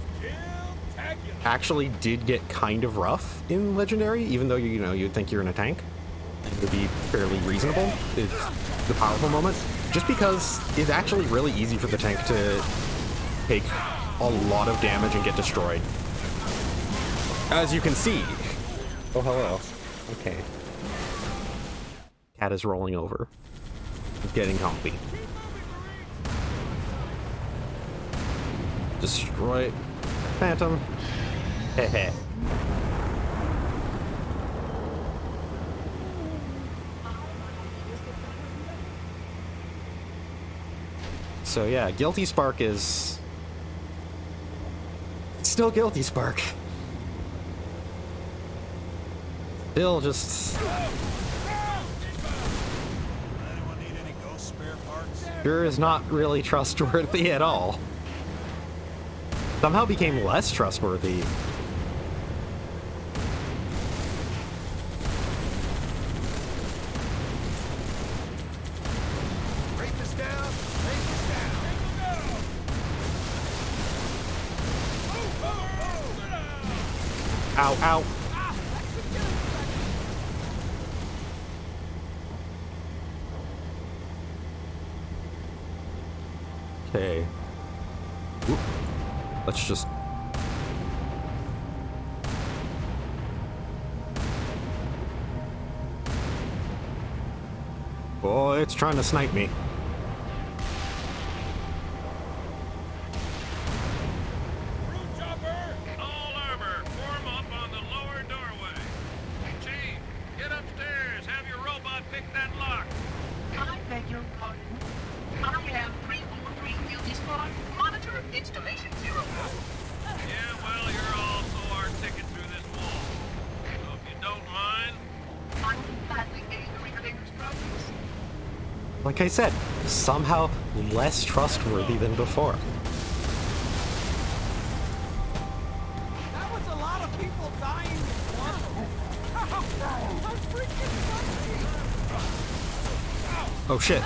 Speaker 1: actually did get kind of rough in Legendary, even though you'd think you're in a tank. It would be fairly reasonable. It's the powerful moment. Just because it's actually really easy for the tank to take a lot of damage and get destroyed. As you can see. Oh, hello. Okay. Cat is rolling over. Getting comfy. Destroy Phantom. Hehe. So yeah, Guilty Spark is still Guilty Spark. Still just sure is not really trustworthy at all. Somehow became less trustworthy. Ow, ow. Okay. Oop. Let's just... Oh, it's trying to snipe me. Like I said, somehow less trustworthy than before.
Speaker 4: That was a lot of people dying this morning. I'm freaking crazy.
Speaker 1: Oh shit.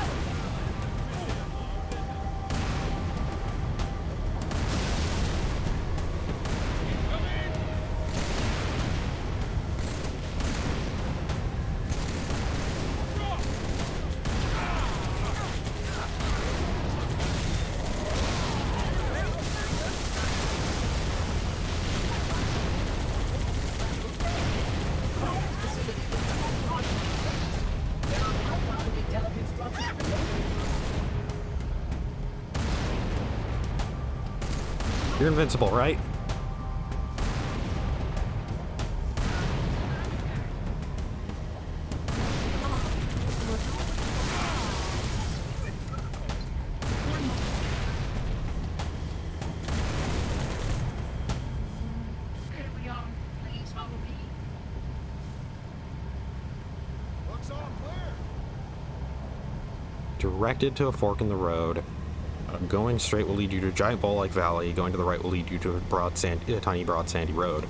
Speaker 1: You're invincible, right? Directed to a fork in the road. Going straight will lead you to a giant bowl-like valley. Going to the right will lead you to a tiny, broad, sandy road.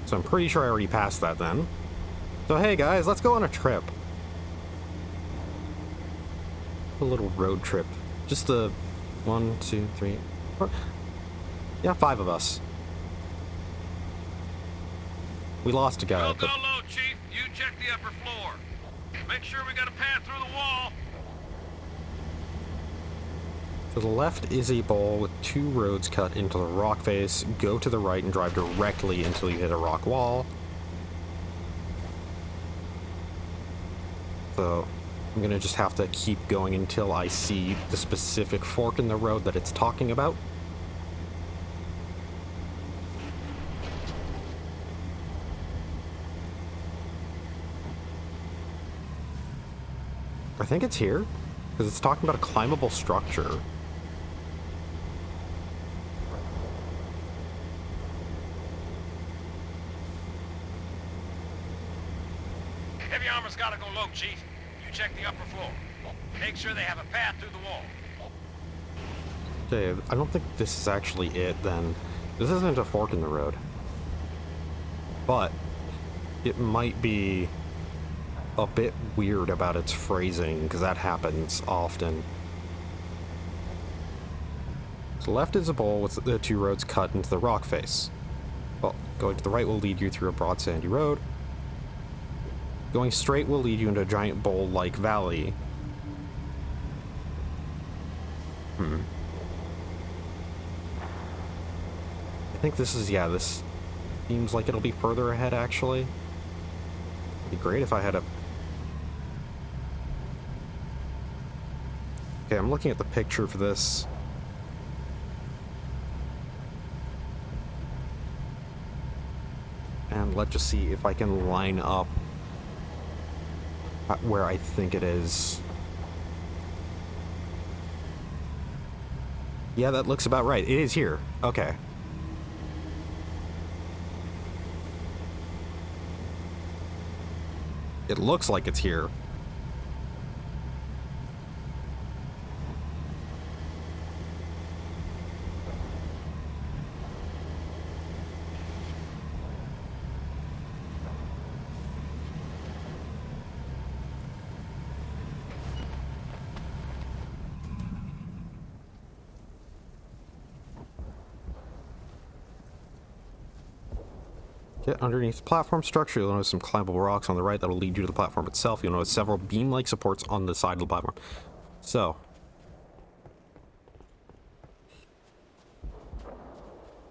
Speaker 1: So I'm pretty sure I already passed that then. So hey guys, let's go on a trip. A little road trip. Just the 1, 2, 3, 4. Yeah, 5 of us. We lost a guy.
Speaker 6: We'll go low, Chief. You check the upper floor. Make sure we got a path through the wall.
Speaker 1: To the left is a bowl with 2 roads cut into the rock face. Go to the right and drive directly until you hit a rock wall. So I'm gonna just have to keep going until I see the specific fork in the road that it's talking about. I think it's here, because it's talking about a climbable structure.
Speaker 6: Heavy armor's gotta go low, Chief. You check the upper floor. Make sure they have a path through the wall.
Speaker 1: Okay, I don't think this is actually it then. This isn't a fork in the road. But it might be a bit weird about its phrasing, because that happens often. To the left is a bowl with the 2 roads cut into the rock face. Well, going to the right will lead you through a broad sandy road. Going straight will lead you into a giant bowl-like valley. I think this is, yeah, this seems like it'll be further ahead, actually. It'd be great if I had a... Okay, I'm looking at the picture for this. And let's just see if I can line up where I think it is. Yeah, that looks about right. It is here. Okay. It looks like it's here. Get underneath the platform structure. You'll notice some climbable rocks on the right that will lead you to the platform itself. You'll notice several beam-like supports on the side of the platform. So,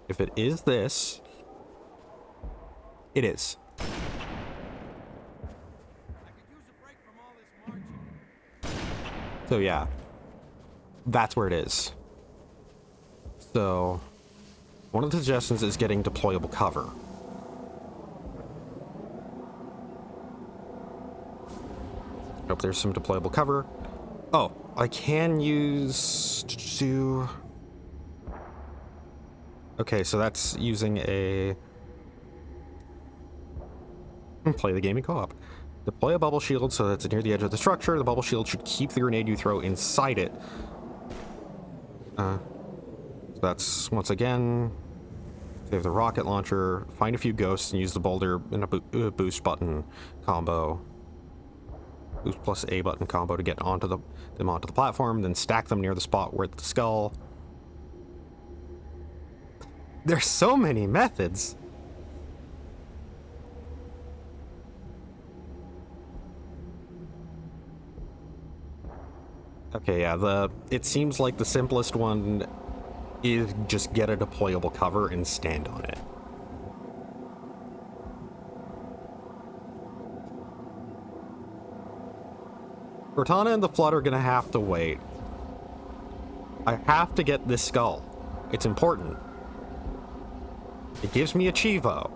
Speaker 1: if it is this, it is. So yeah, that's where it is. So, one of the suggestions is getting deployable cover. Hope there's some deployable cover. Oh, I can use to... Okay, so that's using a... Play the game in co-op. Deploy a bubble shield so that it's near the edge of the structure. The bubble shield should keep the grenade you throw inside it. So that's, once again, save the rocket launcher, find a few ghosts, and use the boulder and a boost button combo. Boost plus A button combo to get them onto the platform, then stack them near the spot where the skull. There's so many methods. Okay, yeah, it seems like the simplest one is just get a deployable cover and stand on it. Cortana and the Flood are gonna have to wait. I have to get this skull. It's important. It gives me a Chivo.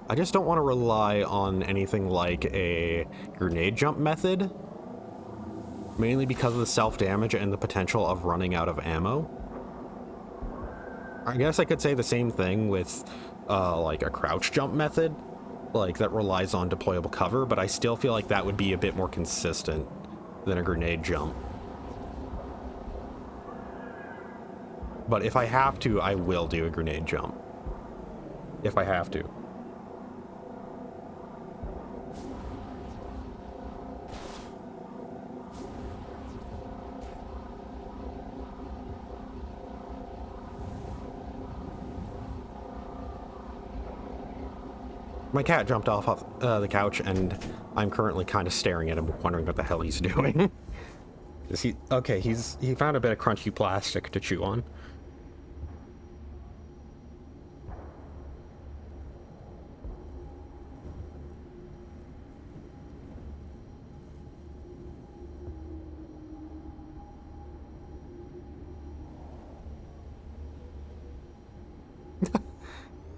Speaker 1: I just don't want to rely on anything like a grenade jump method, mainly because of the self-damage and the potential of running out of ammo. I guess I could say the same thing with like a crouch jump method, like that relies on deployable cover, but I still feel like that would be a bit more consistent than a grenade jump. But if I have to, I will do a grenade jump. If I have to. My cat jumped off the couch, and I'm currently kind of staring at him, wondering what the hell he's doing. Is he okay? He found a bit of crunchy plastic to chew on.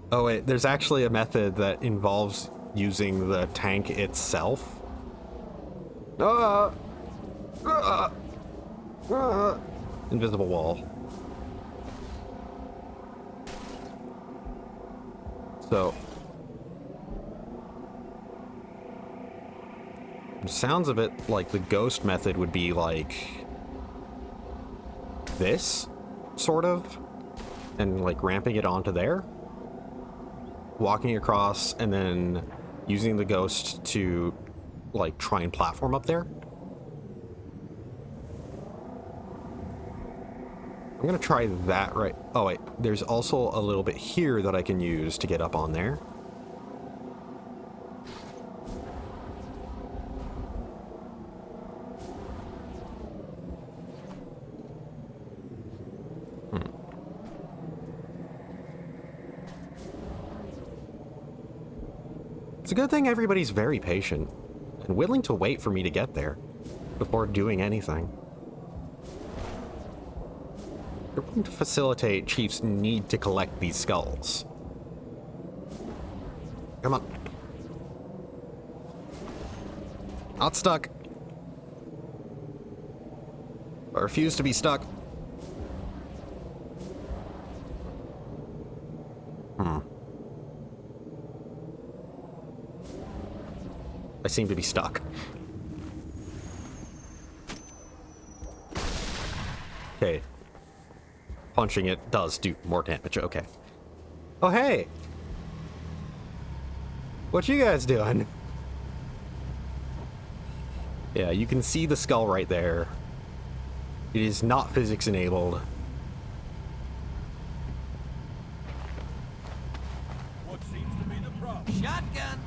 Speaker 1: Oh wait, there's actually a method that involves using the tank itself. Invisible wall. So, the sounds of it, like the ghost method would be like this, sort of, and like ramping it onto there. Walking across and then using the ghost to like try and platform up there. I'm gonna try that right. Oh wait, there's also a little bit here that I can use to get up on there. It's a good thing everybody's very patient and willing to wait for me to get there before doing anything. They're willing to facilitate Chief's need to collect these skulls. Come on. Not stuck. I refuse to be stuck. I seem to be stuck. Okay. Punching it does do more damage, okay. Oh, hey! What you guys doing? Yeah, you can see the skull right there. It is not physics enabled.
Speaker 4: What seems to be the problem? Shotgun!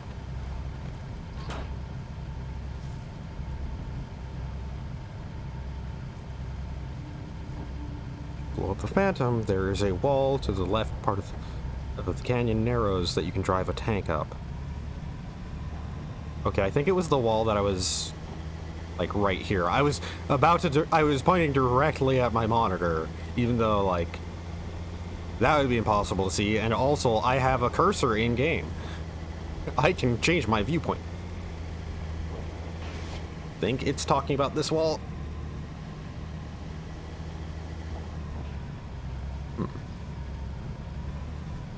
Speaker 1: Blow up the Phantom. There is a wall to the left part of the canyon narrows that you can drive a tank up. Okay, I think it was the wall that I was like right here. I was about to I was pointing directly at my monitor, even though like that would be impossible to see, and also I have a cursor in game. I can change my viewpoint. Think it's talking about this wall.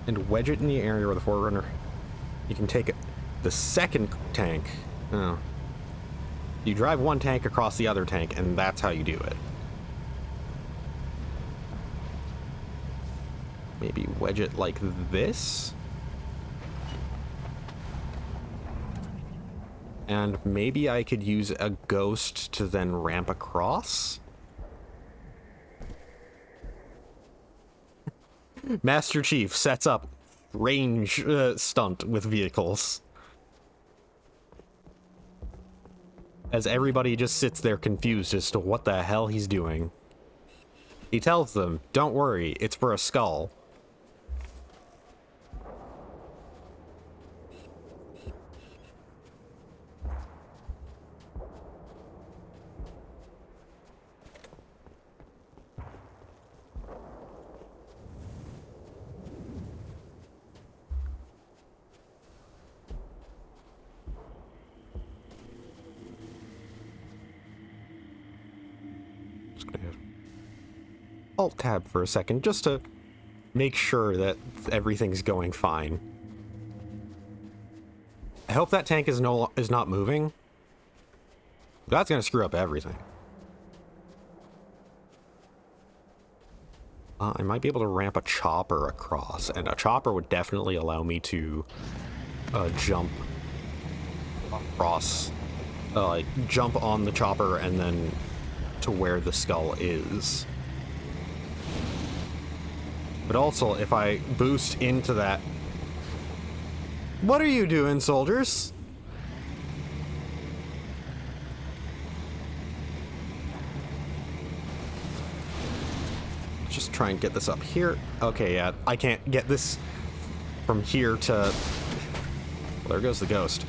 Speaker 1: And wedge it in the area where the Forerunner. You can take it. The second tank. Oh. You drive one tank across the other tank, and that's how you do it. Maybe wedge it like this. And maybe I could use a ghost to then ramp across. Master Chief sets up range stunt with vehicles. As everybody just sits there confused as to what the hell he's doing. He tells them, don't worry, it's for a skull. Alt-tab for a second, just to make sure that everything's going fine. I hope that tank is not moving. That's gonna screw up everything. I might be able to ramp a chopper across, and a chopper would definitely allow me to jump across, like jump on the chopper and then to where the skull is. But also, if I boost into that... What are you doing, soldiers? Just try and get this up here. Okay, yeah, I can't get this from here to... Well, there goes the ghost.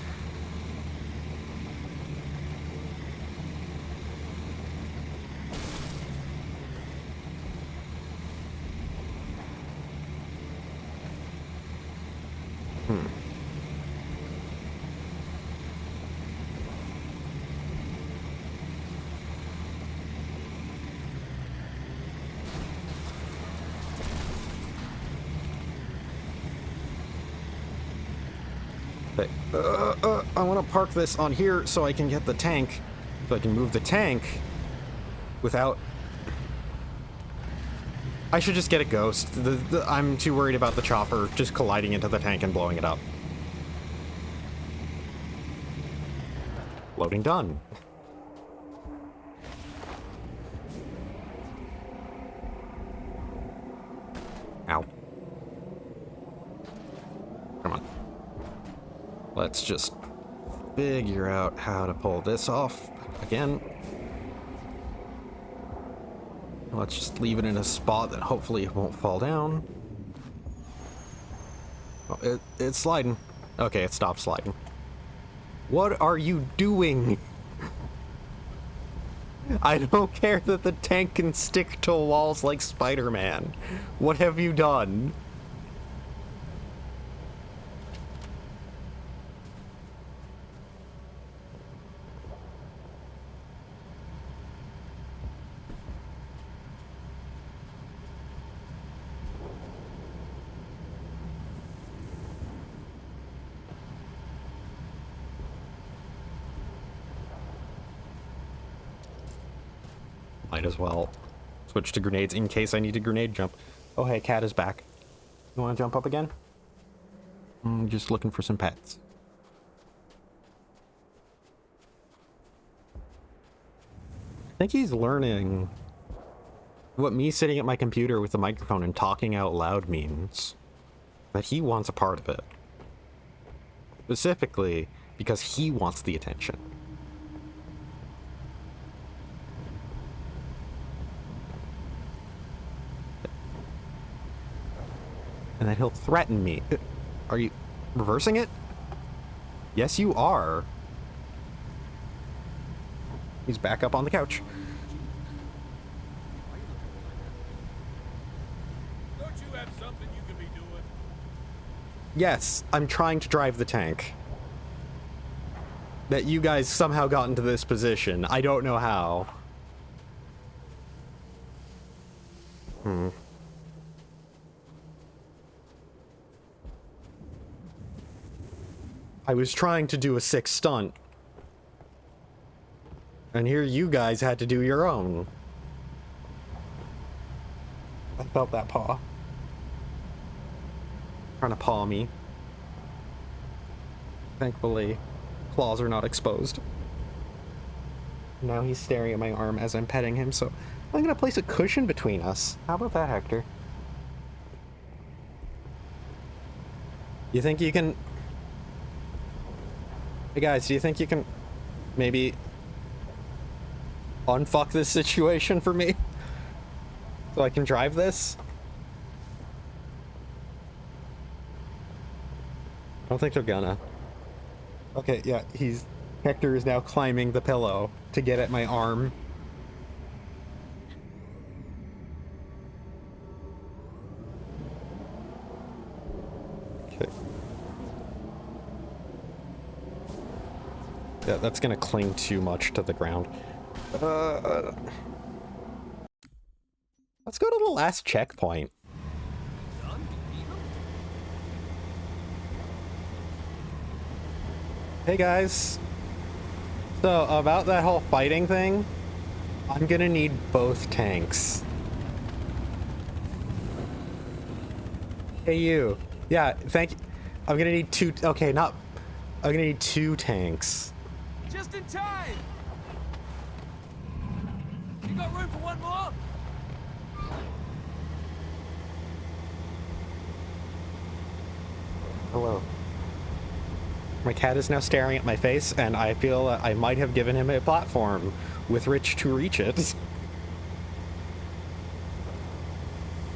Speaker 1: I want to park this on here so I can get the tank, so I can move the tank without... I should just get a ghost. I'm too worried about the chopper just colliding into the tank and blowing it up. Loading done. Ow. Come on. Let's just figure out how to pull this off again. Let's just leave it in a spot that hopefully it won't fall down. Oh, it's sliding. Okay, it stopped sliding. What are you doing? I don't care that the tank can stick to walls like Spider-Man. What have you done? Might as well switch to grenades in case I need a grenade jump. Oh, hey, cat is back. You want to jump up again? I'm just looking for some pets. I think he's learning what me sitting at my computer with the microphone and talking out loud means. That he wants a part of it. Specifically because he wants the attention. And then he'll threaten me. Are you reversing it? Yes, you are. He's back up on the couch.
Speaker 7: Don't you have something you could be doing?
Speaker 1: Yes, I'm trying to drive the tank. That you guys somehow got into this position. I don't know how. I was trying to do a sick stunt. And here you guys had to do your own. I felt that paw. Trying to paw me. Thankfully, claws are not exposed. Now he's staring at my arm as I'm petting him, so I'm gonna place a cushion between us. How about that, Hector? You think you can... Hey guys, do you think you can maybe unfuck this situation for me? So I can drive this? I don't think they're gonna. Okay, yeah, Hector is now climbing the pillow to get at my arm. Okay. Yeah, that's gonna cling too much to the ground. That's Let's go to the last checkpoint. Hey guys. So, about that whole fighting thing, I'm gonna need both tanks. Hey you. Yeah, thank you. I'm gonna need two, okay, not, I'm gonna need 2 tanks.
Speaker 13: Just in time! You got room for one more?
Speaker 1: Hello. My cat is now staring at my face, and I feel I might have given him a platform with which to reach it.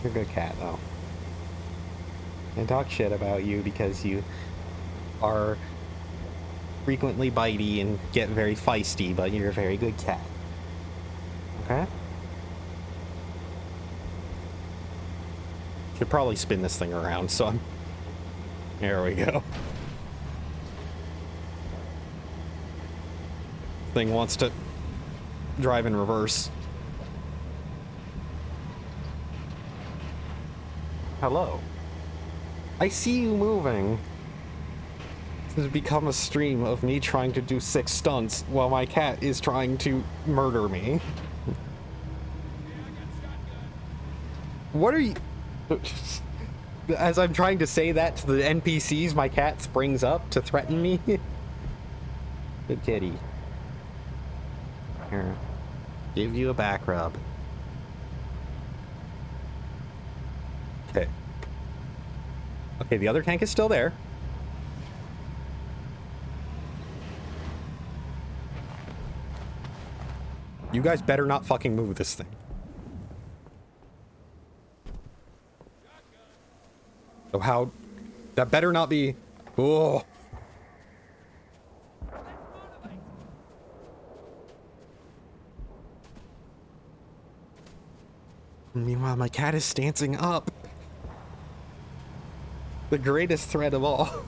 Speaker 1: You're a good cat, though. I talk shit about you because you are frequently bitey and get very feisty, but you're a very good cat. Okay? Should probably spin this thing around, so I'm... There we go. Thing wants to drive in reverse. Hello. I see you moving. This has become a stream of me trying to do 6 stunts while my cat is trying to murder me. What are you... As I'm trying to say that to the NPCs, my cat springs up to threaten me. Good kitty. Here. Give you a back rub. Okay. Okay, the other tank is still there. You guys better not fucking move this thing. So how... That better not be... Oh. Meanwhile, my cat is standing up. The greatest threat of all.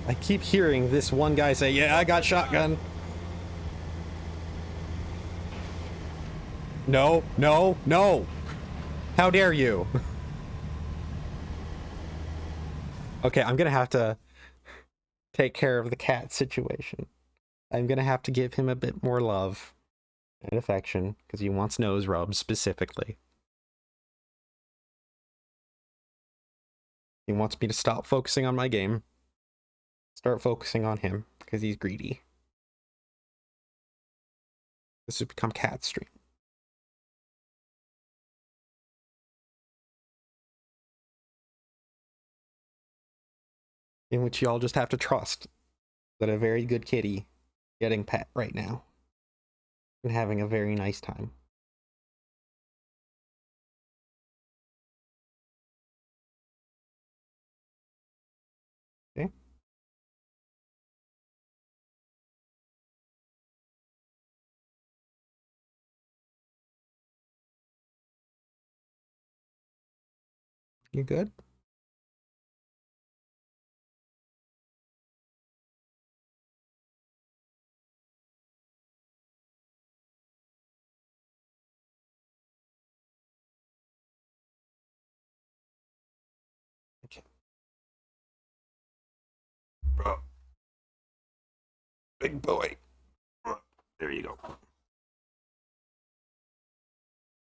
Speaker 1: I keep hearing this one guy say, yeah, I got shotgun. No, no, no. How dare you? Okay, I'm gonna have to take care of the cat situation. I'm gonna have to give him a bit more love and affection because he wants nose rubs specifically. He wants me to stop focusing on my game. Start focusing on him because he's greedy. This has become cat stream. In which y'all just have to trust that a very good kitty getting pet right now and having a very nice time. Okay. You good? Okay. Bro. Big boy. There you go.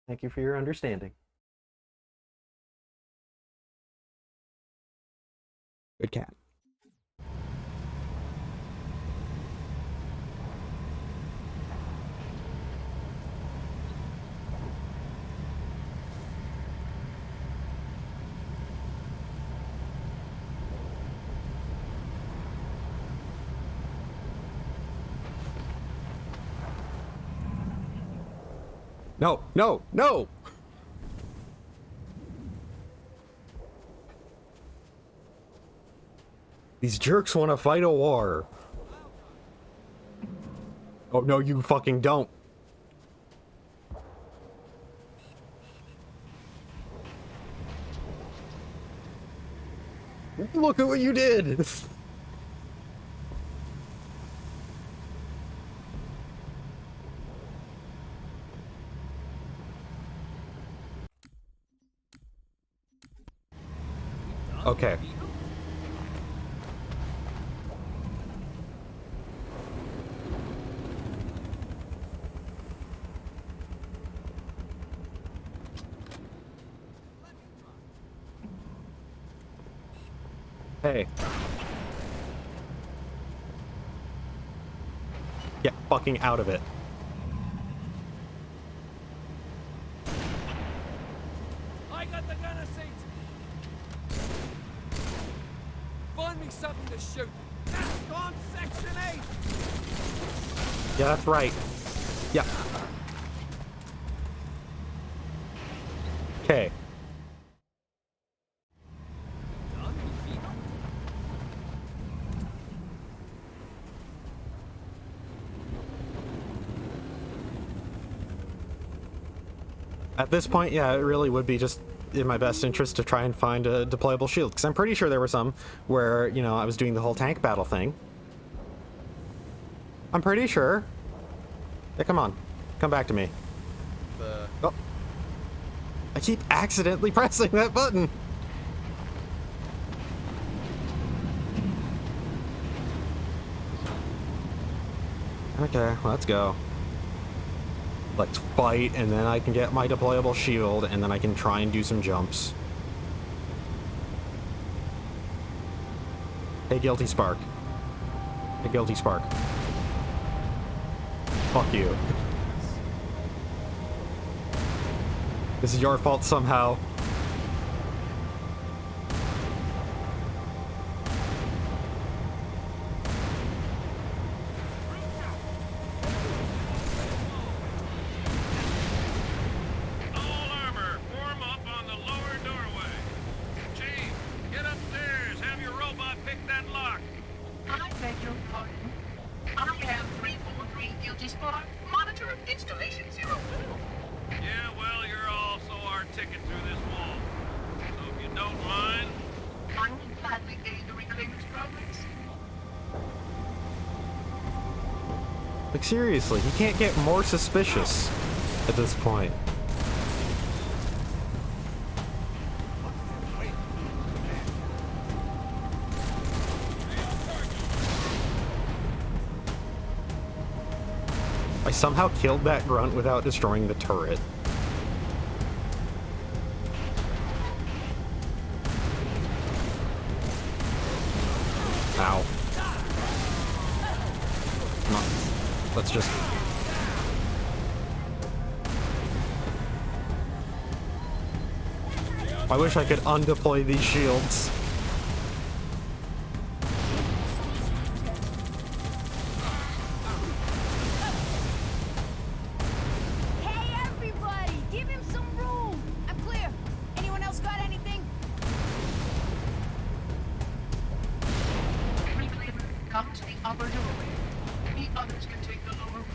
Speaker 1: Thank you for your understanding. Good cat. No, no, no! These jerks want to fight a war. Oh, no, you fucking don't. Look at what you did! Okay. Hey. Get fucking out of it.
Speaker 15: I got the gunner seat. Find me something to shoot. That's on Section 8.
Speaker 1: Yeah, that's right. Yeah. Okay. At this point, yeah, it really would be just in my best interest to try and find a deployable shield, because I'm pretty sure there were some where, you know, I was doing the whole tank battle thing. I'm pretty sure. Yeah, come on. Come back to me. Oh. I keep accidentally pressing that button. Okay, let's go. Let's fight, and then I can get my deployable shield, and then I can try and do some jumps. Hey, Guilty Spark. Hey, Guilty Spark. Fuck you. This is your fault somehow. Like, seriously, he can't get more suspicious at this point. I somehow killed that grunt without destroying the turret. Ow. Come on. Let's just... I wish I could undeploy these shields.
Speaker 14: Hey, everybody! Give him some room! I'm clear. Anyone else got anything?
Speaker 9: Come to the upper doorway. The others can take the lower route.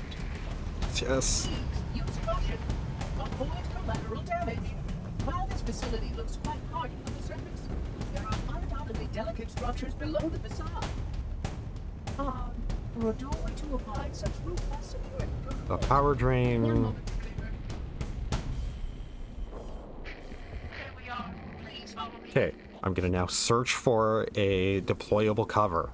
Speaker 1: Yes.
Speaker 9: Use caution. Avoid collateral damage. While this facility looks quite hardy on the surface, there are undoubtedly delicate structures below the facade. For a doorway to apply such robust security
Speaker 1: A power drain.
Speaker 9: One moment, Kramer. There we are. Please follow me.
Speaker 1: Okay, I'm gonna now search for a deployable cover.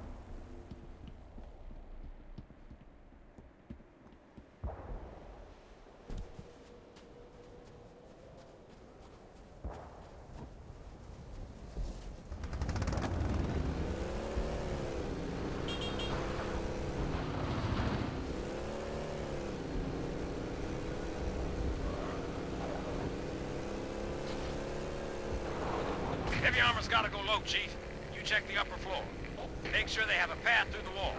Speaker 6: Heavy armor's gotta go low, Chief. You check the upper floor. Make sure they have a path through the wall.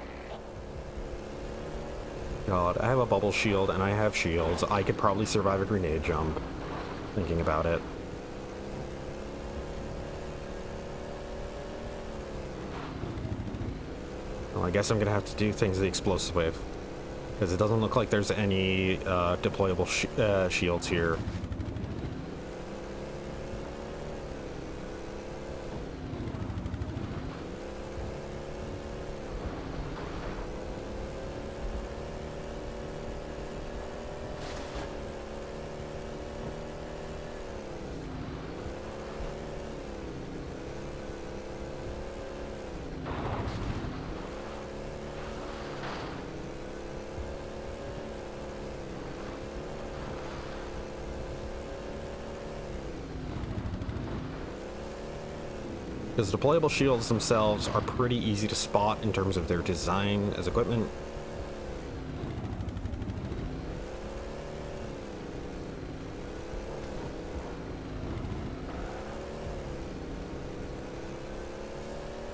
Speaker 1: God, I have a bubble shield and I have shields. I could probably survive a grenade jump. Thinking about it. Well, I guess I'm gonna have to do things the explosive wave. Because it doesn't look like there's any deployable shields here. Because deployable shields themselves are pretty easy to spot in terms of their design as equipment.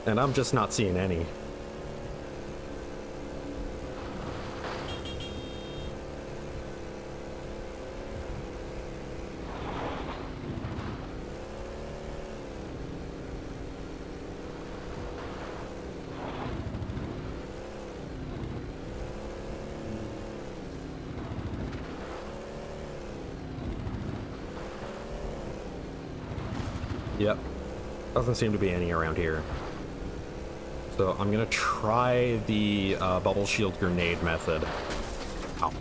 Speaker 1: And I'm just not seeing any. Yep. Doesn't seem to be any around here. So I'm gonna try the bubble shield grenade method. Ow. Of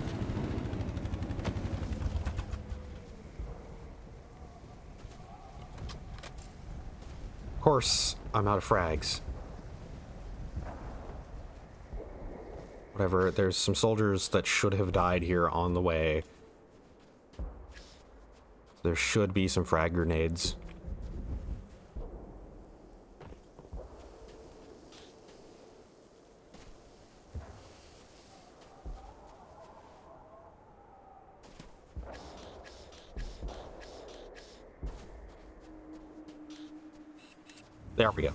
Speaker 1: course, I'm out of frags. Whatever, there's some soldiers that should have died here on the way. There should be some frag grenades. There we go.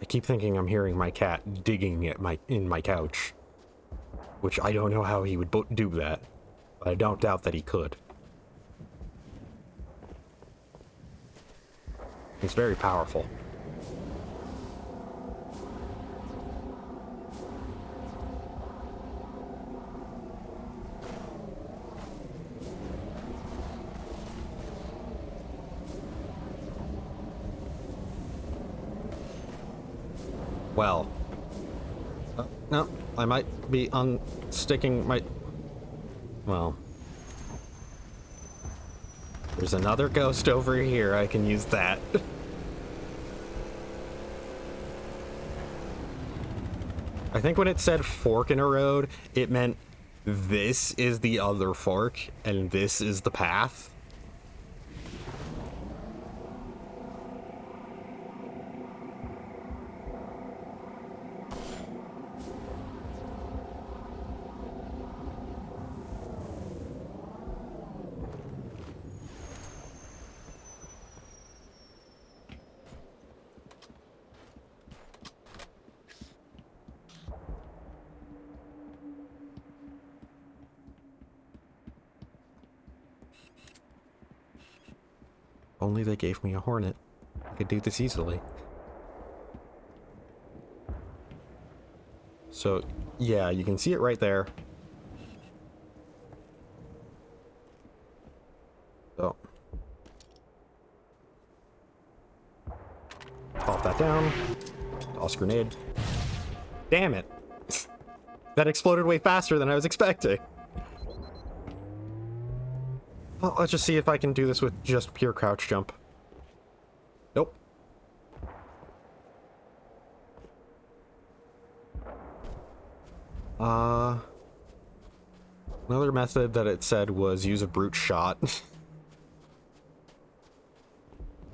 Speaker 1: I keep thinking I'm hearing my cat digging at in my couch, which I don't know how he would do that, but I don't doubt that he could. It's very powerful. Well, no, I might be unsticking my... Well, there's another ghost over here. I can use that. I think when it said fork in a road, it meant this is the other fork and this is the path. Only they gave me a hornet. I could do this easily. So, yeah, you can see it right there. So. Pop that down. Toss grenade. Damn it. That exploded way faster than I was expecting. Well, let's just see if I can do this with just pure crouch jump. Nope. Another method that it said was use a brute shot.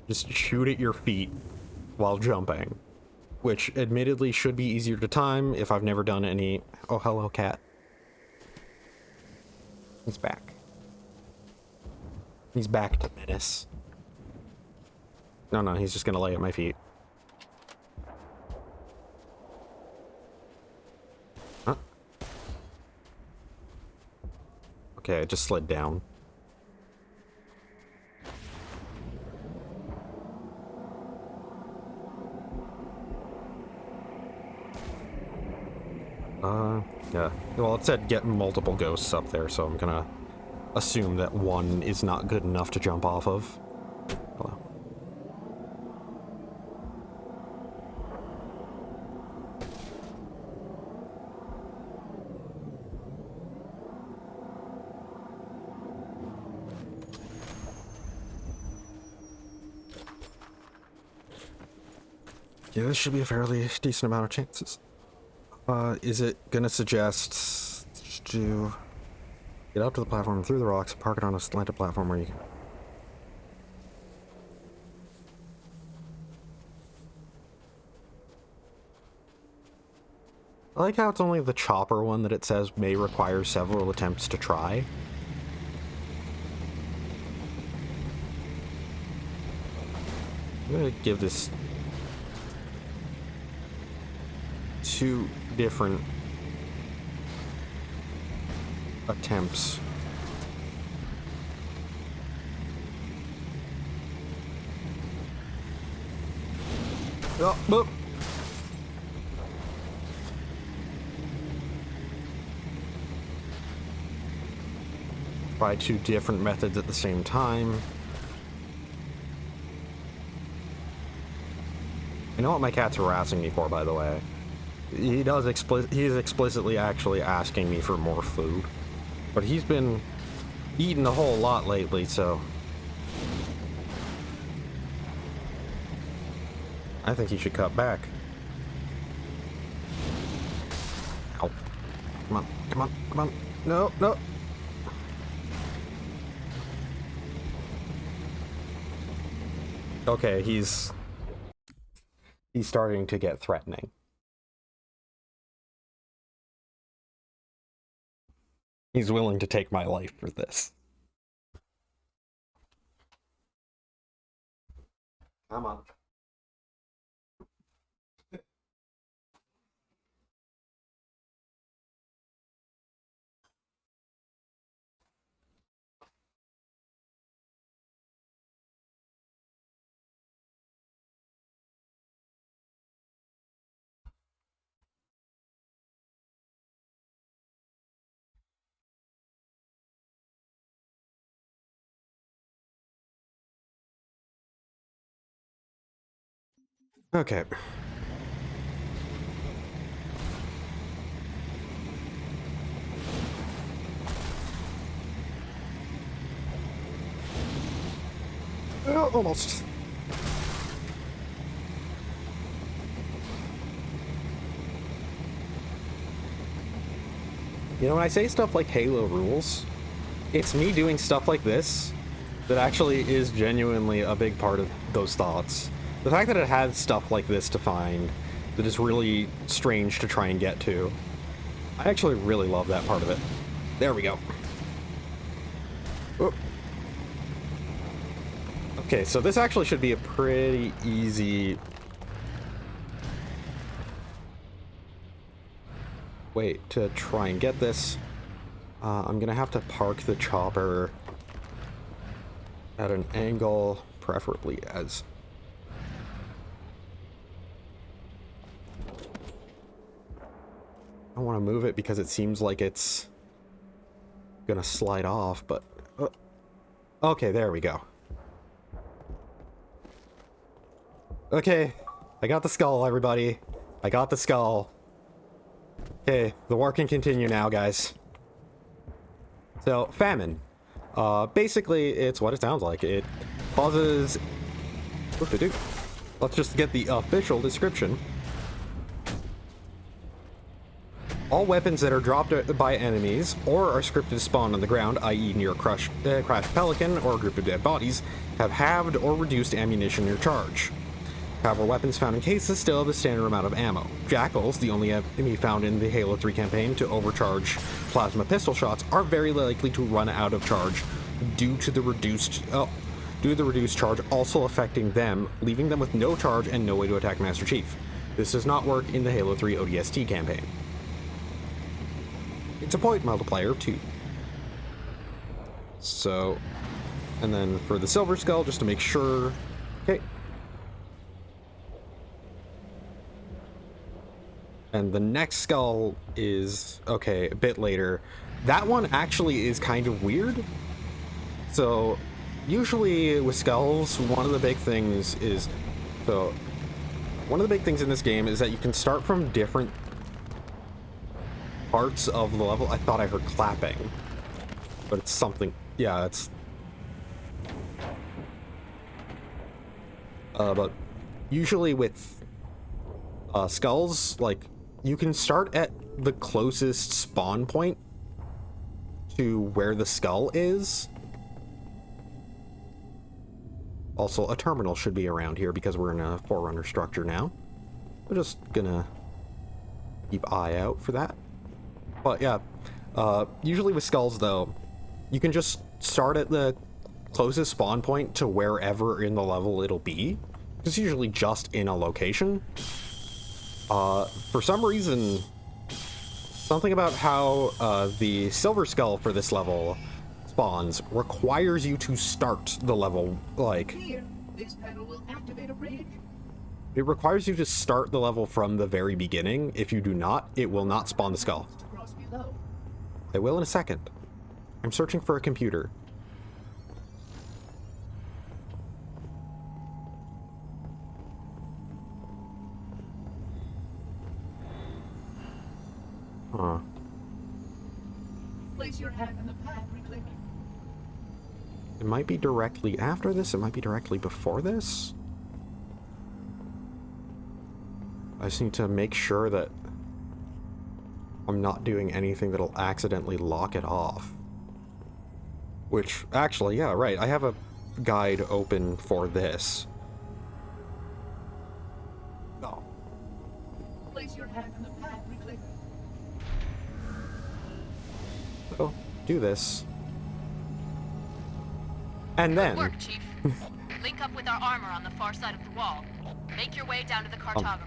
Speaker 1: Just shoot at your feet while jumping. Which admittedly should be easier to time if I've never done any... Oh, hello, cat. He's back. He's back to menace. No, he's just gonna lay at my feet. Okay, I just slid down. Yeah. Well, it said get multiple ghosts up there, so I'm gonna assume that one is not good enough to jump off of. Hello. Yeah, this should be a fairly decent amount of chances. Is it gonna suggest to get up to the platform through the rocks, park it on a slanted platform where you can... I like how it's only the chopper one that it says may require several attempts to try. I'm gonna give this 2 different attempts. Oh, boop. Try 2 different methods at the same time. You know what my cat's harassing me for, by the way? He is explicitly actually asking me for more food. But he's been eating a whole lot lately, so I think he should cut back. Ow. Come on, come on, come on. No, no. Okay, he's starting to get threatening. He's willing to take my life for this. Come on. Okay. Almost. You know, when I say stuff like Halo rules, it's me doing stuff like this that actually is genuinely a big part of those thoughts. The fact that it has stuff like this to find that is really strange to try and get to. I actually really love that part of it. There we go. Oop. Okay, so this actually should be a pretty easy way to try and get this. I'm gonna have to park the chopper at an angle, preferably as... I don't want to move it because it seems like it's gonna slide off, but... okay, there we go. Okay, I got the skull, everybody. I got the skull. Okay, the war can continue now, guys. So, Famine. Basically, it's what it sounds like. It causes... what to do? Let's just get the official description. All weapons that are dropped by enemies, or are scripted to spawn on the ground, i.e. near a crashed pelican or a group of dead bodies, have halved or reduced ammunition or charge. However, weapons found in cases still have the standard amount of ammo. Jackals, the only enemy found in the Halo 3 campaign to overcharge plasma pistol shots, are very likely to run out of charge due to the reduced charge also affecting them, leaving them with no charge and no way to attack Master Chief. This does not work in the Halo 3 ODST campaign. It's a point multiplier of 2. So, and then for the silver skull, just to make sure. Okay. And the next skull is, okay, a bit later. That one actually is kind of weird. So, usually with skulls, one of the big things is, so, one of the big things in this game is that you can start from different parts of the level. I thought I heard clapping, but it's something, yeah, it's, but usually with skulls, like, you can start at the closest spawn point to where the skull is. Also, a terminal should be around here because we're in a Forerunner structure now. We're just gonna keep eye out for that. But yeah, usually with skulls though, you can just start at the closest spawn point to wherever in the level it'll be. It's usually just in a location. For some reason, something about how the silver skull for this level spawns requires you to start the level, like,
Speaker 9: Here, this panel will activate a bridge.
Speaker 1: it requires you to start the level from the very beginning. If you do not, it will not spawn the skull.
Speaker 9: Cross below.
Speaker 1: It will in a second. I'm searching for a computer. Huh.
Speaker 9: Place your hand on the pad, reclaiming.
Speaker 1: It might be directly after this, it might be directly before this. I just need to make sure that I'm not doing anything that'll accidentally lock it off. Which, actually, yeah, right, I have a guide open for this.
Speaker 9: No. Place your hand on the pad, reclaiming.
Speaker 1: So, do this. And then...
Speaker 12: Good work, Chief. Link up with our armor on the far side of the wall. Make your way down to the cartographer.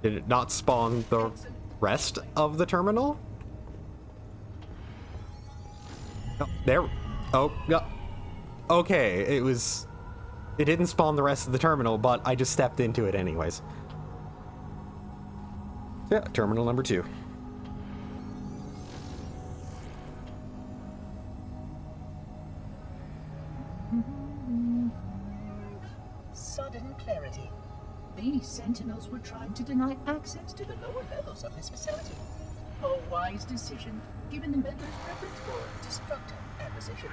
Speaker 1: Did it not spawn the rest of the terminal? No, there. Oh, yeah. Okay, it didn't spawn the rest of the terminal, but I just stepped into it anyways. Yeah, terminal number 2.
Speaker 9: Sudden clarity. These sentinels were trying to deny access to the lower levels of this facility. A wise decision, given the members' preference for destructive acquisition.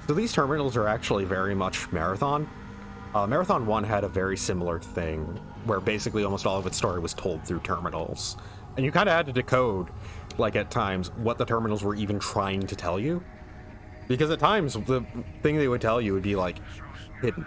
Speaker 1: So these terminals are actually very much Marathon. Marathon 1 had a very similar thing, where basically almost all of its story was told through terminals. And you kind of had to decode, like at times, what the terminals were even trying to tell you. Because at times, the thing they would tell you would be, like, hidden.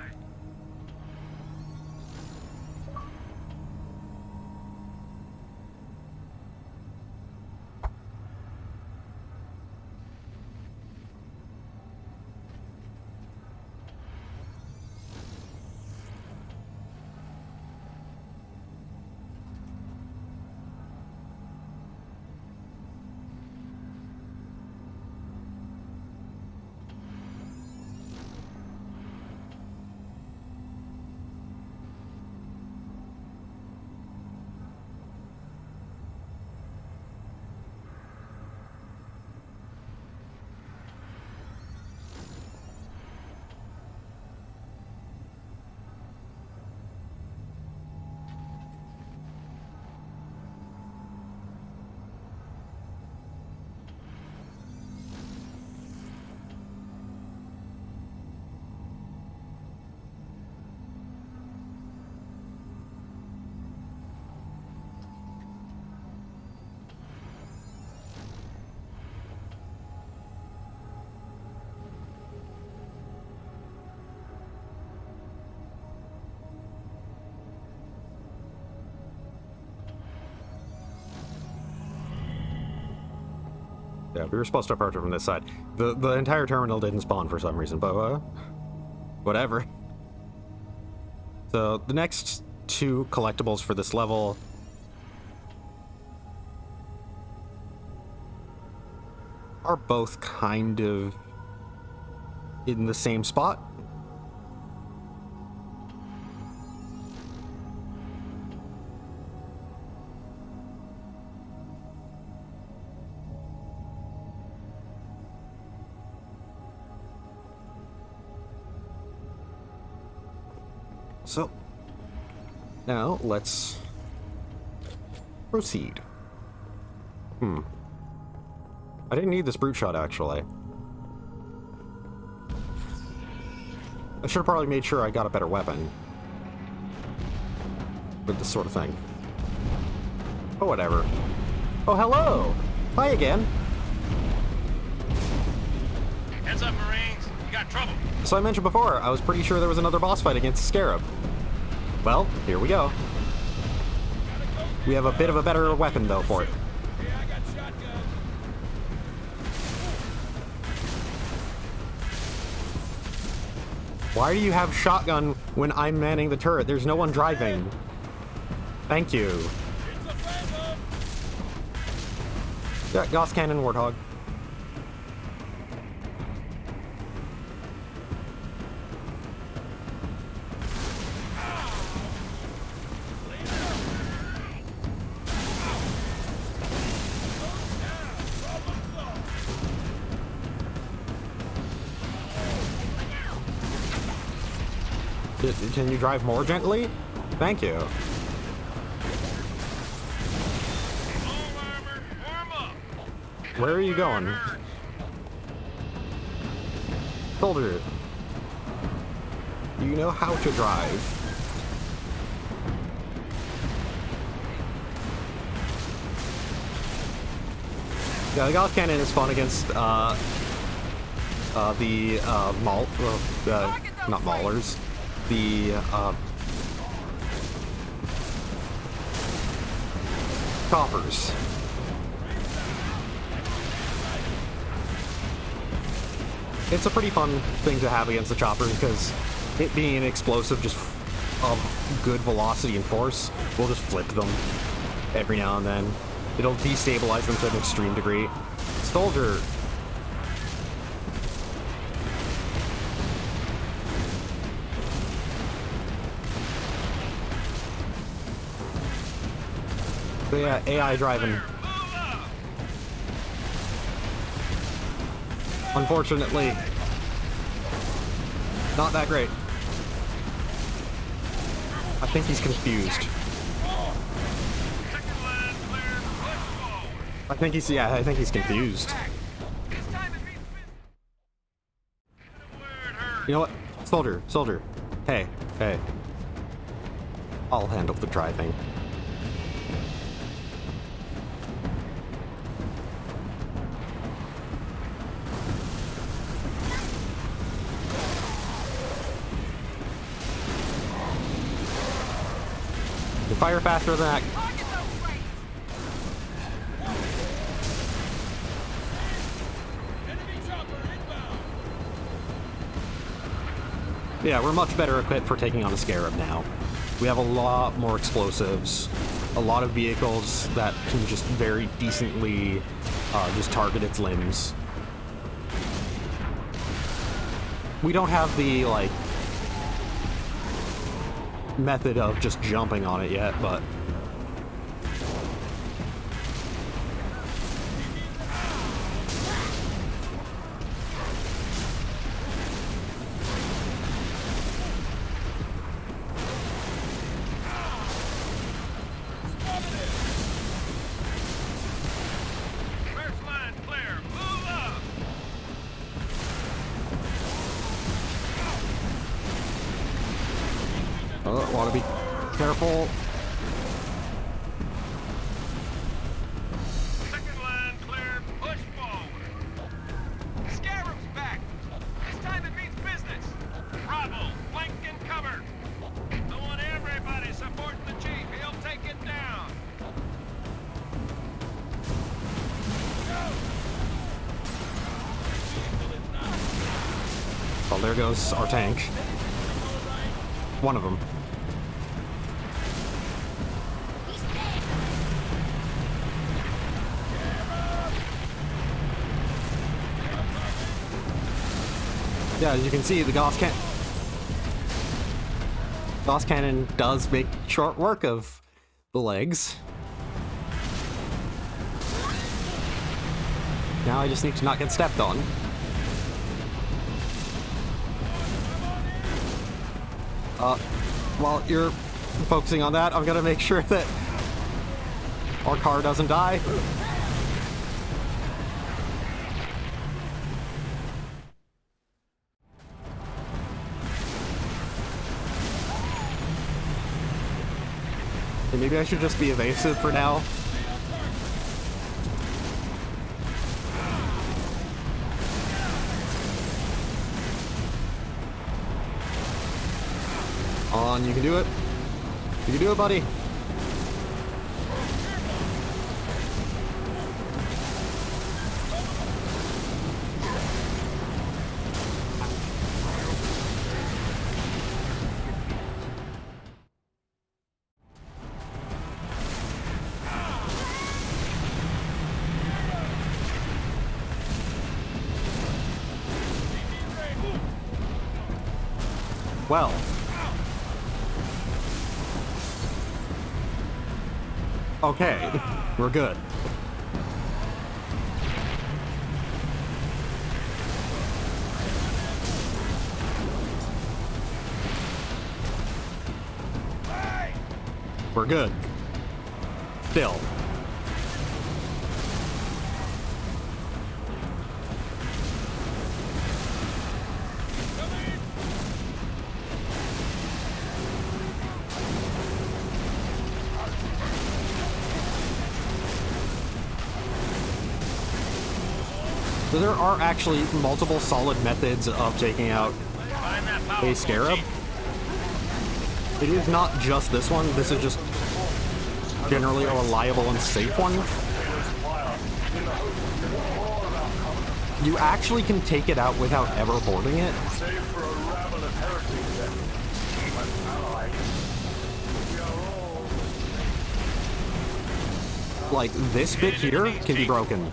Speaker 1: Yeah, we were supposed to approach it from this side. The entire terminal didn't spawn for some reason, but whatever. So the next 2 collectibles for this level are both kind of in the same spot. So, now let's proceed. I didn't need this brute shot, actually. I should have probably made sure I got a better weapon with this sort of thing. Oh, whatever. Oh, hello! Hi again!
Speaker 6: Heads up, Marines. You got trouble.
Speaker 1: So I mentioned before, I was pretty sure there was another boss fight against the Scarab. Well, here we go. We have a bit of a better weapon, though, for it. Why do you have shotgun when I'm manning the turret? There's no one driving. Thank you. Yeah, Gauss Cannon, Warthog. Can you drive more gently? Thank you. Where are you going? Soldier. You know how to drive. Yeah, the Gauss Cannon is fun against not maulers. The choppers. It's a pretty fun thing to have against the choppers because it being an explosive just of good velocity and force will just flip them every now and then. It'll destabilize them to an extreme degree. Soldier. So yeah, AI driving. Unfortunately, not that great. I think he's confused. I think he's confused. You know what? Soldier. Hey. I'll handle the driving. You fire faster than that. Yeah, we're much better equipped for taking on a Scarab now. We have a lot more explosives, a lot of vehicles that can just very decently just target its limbs. We don't have the, like, method of just jumping on it yet, but want to be careful.
Speaker 6: Second line clear. Push forward. Scarab's back. This time it means business. Bravo, flank and cover. I want everybody supporting the chief. He'll take it down.
Speaker 1: Well, there goes our tank. One of them. Yeah, as you can see, the Gauss cannon does make short work of the legs. Now I just need to not get stepped on. While you're focusing on that, I'm gonna make sure that our car doesn't die. And maybe I should just be evasive for now. On, you can do it. You can do it, buddy. Well. Okay, we're good. We're good. Still. So there are actually multiple solid methods of taking out a scarab. It is not just this one, this is just generally a reliable and safe one. You actually can take it out without ever boarding it. Like, this bit here can be broken.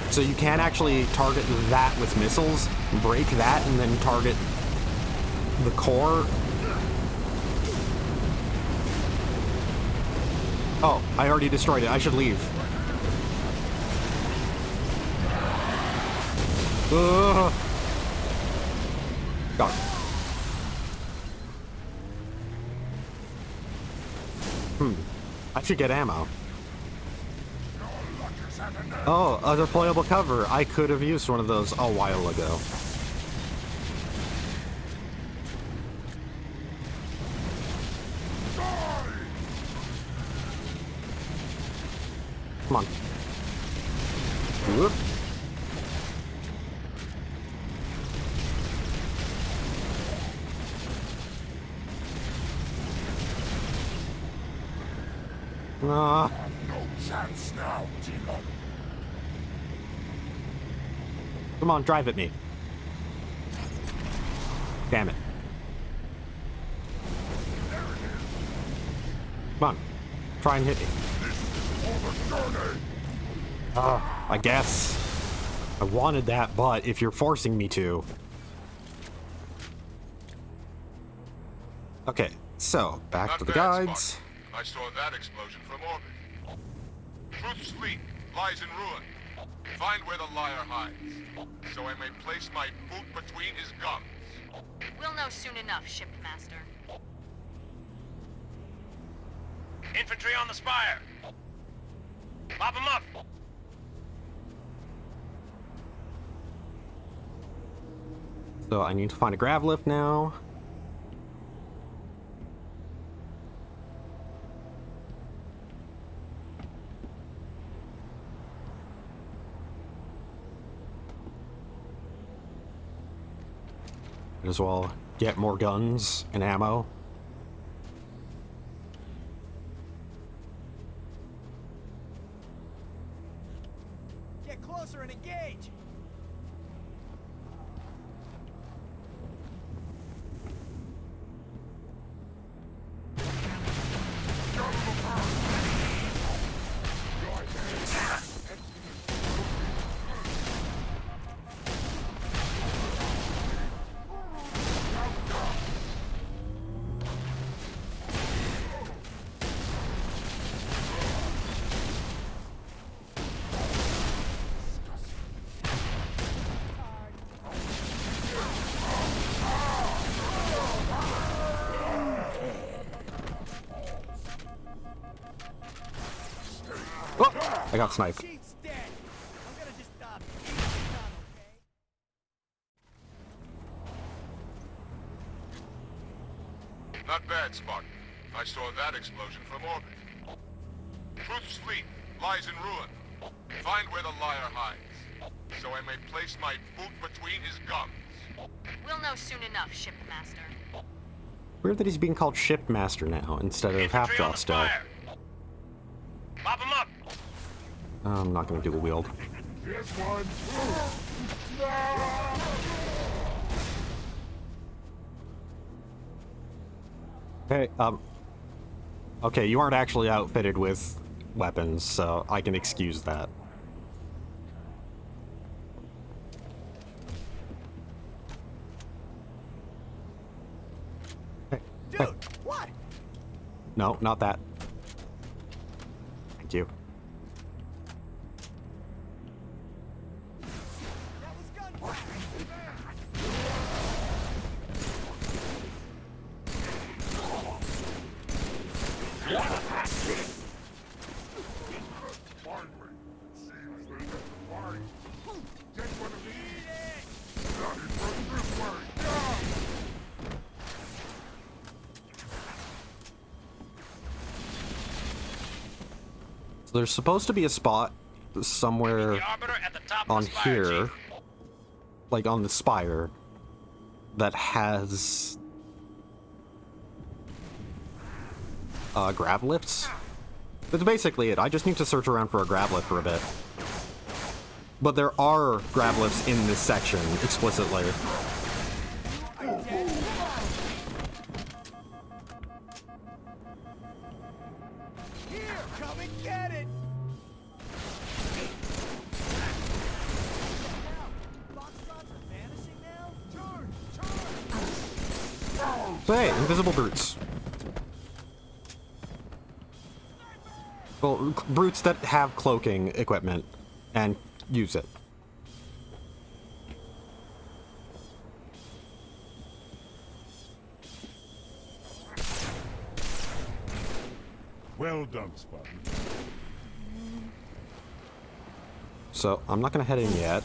Speaker 1: So you can actually target that with missiles, break that, and then target the core. Oh, I already destroyed it. I should leave. Got it. I should get ammo. Oh, a deployable cover. I could have used one of those a while ago. Come on. Whoop. No chance now, Demon. Come on, drive at me. Damn it. Come on. Try and hit me. I guess. I wanted that, but if you're forcing me to. Okay, so, back to the guides.
Speaker 7: I saw that explosion from orbit. Truth's fleet lies in ruin. Find where the liar hides, so I may place my boot between his gums.
Speaker 12: We'll know soon enough, Shipmaster.
Speaker 6: Infantry on the spire! Mop them up!
Speaker 1: So I need to find a grav lift now. Might as well get more guns and ammo.
Speaker 15: Get closer and engage!
Speaker 1: I got sniped.
Speaker 15: Chief's dead. I'm gonna just eat the gun, okay?
Speaker 7: Not bad, Spartan. I saw that explosion from orbit. Truth's fleet lies in ruin. Find where the liar hides, so I may place my boot between his gums.
Speaker 12: We'll know soon enough, Shipmaster.
Speaker 1: Weird that he's being called Shipmaster now instead of Half-Jaw still.
Speaker 6: Pop him up.
Speaker 1: I'm not gonna do a wield.
Speaker 2: This one.
Speaker 1: Hey, okay, you aren't actually outfitted with weapons, so I can excuse that.
Speaker 15: Dude, what?
Speaker 1: No, not that. Thank you.
Speaker 15: That was gunfire.
Speaker 2: Finally, seems they let the party. Take one of these. Now he runs this way. Yeah.
Speaker 1: So there's supposed to be a spot somewhere on here, like on the spire, that has grav lifts. That's basically it. I just need to search around for a grav lift for a bit. But there are grav lifts in this section, explicitly.
Speaker 15: Here, come and get it. Foxtrots are vanishing now. Charge!
Speaker 1: So hey, invisible brutes. Well, brutes that have cloaking equipment and use it.
Speaker 2: Well done, Spartan.
Speaker 1: So I'm not gonna head in yet.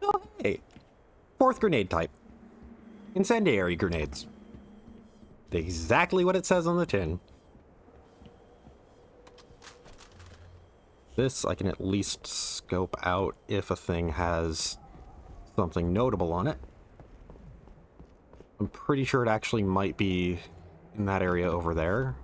Speaker 1: Oh, hey. Fourth grenade type. Incendiary grenades. Exactly what it says on the tin. This, I can at least scope out if a thing has something notable on it. I'm pretty sure it actually might be in that area over there.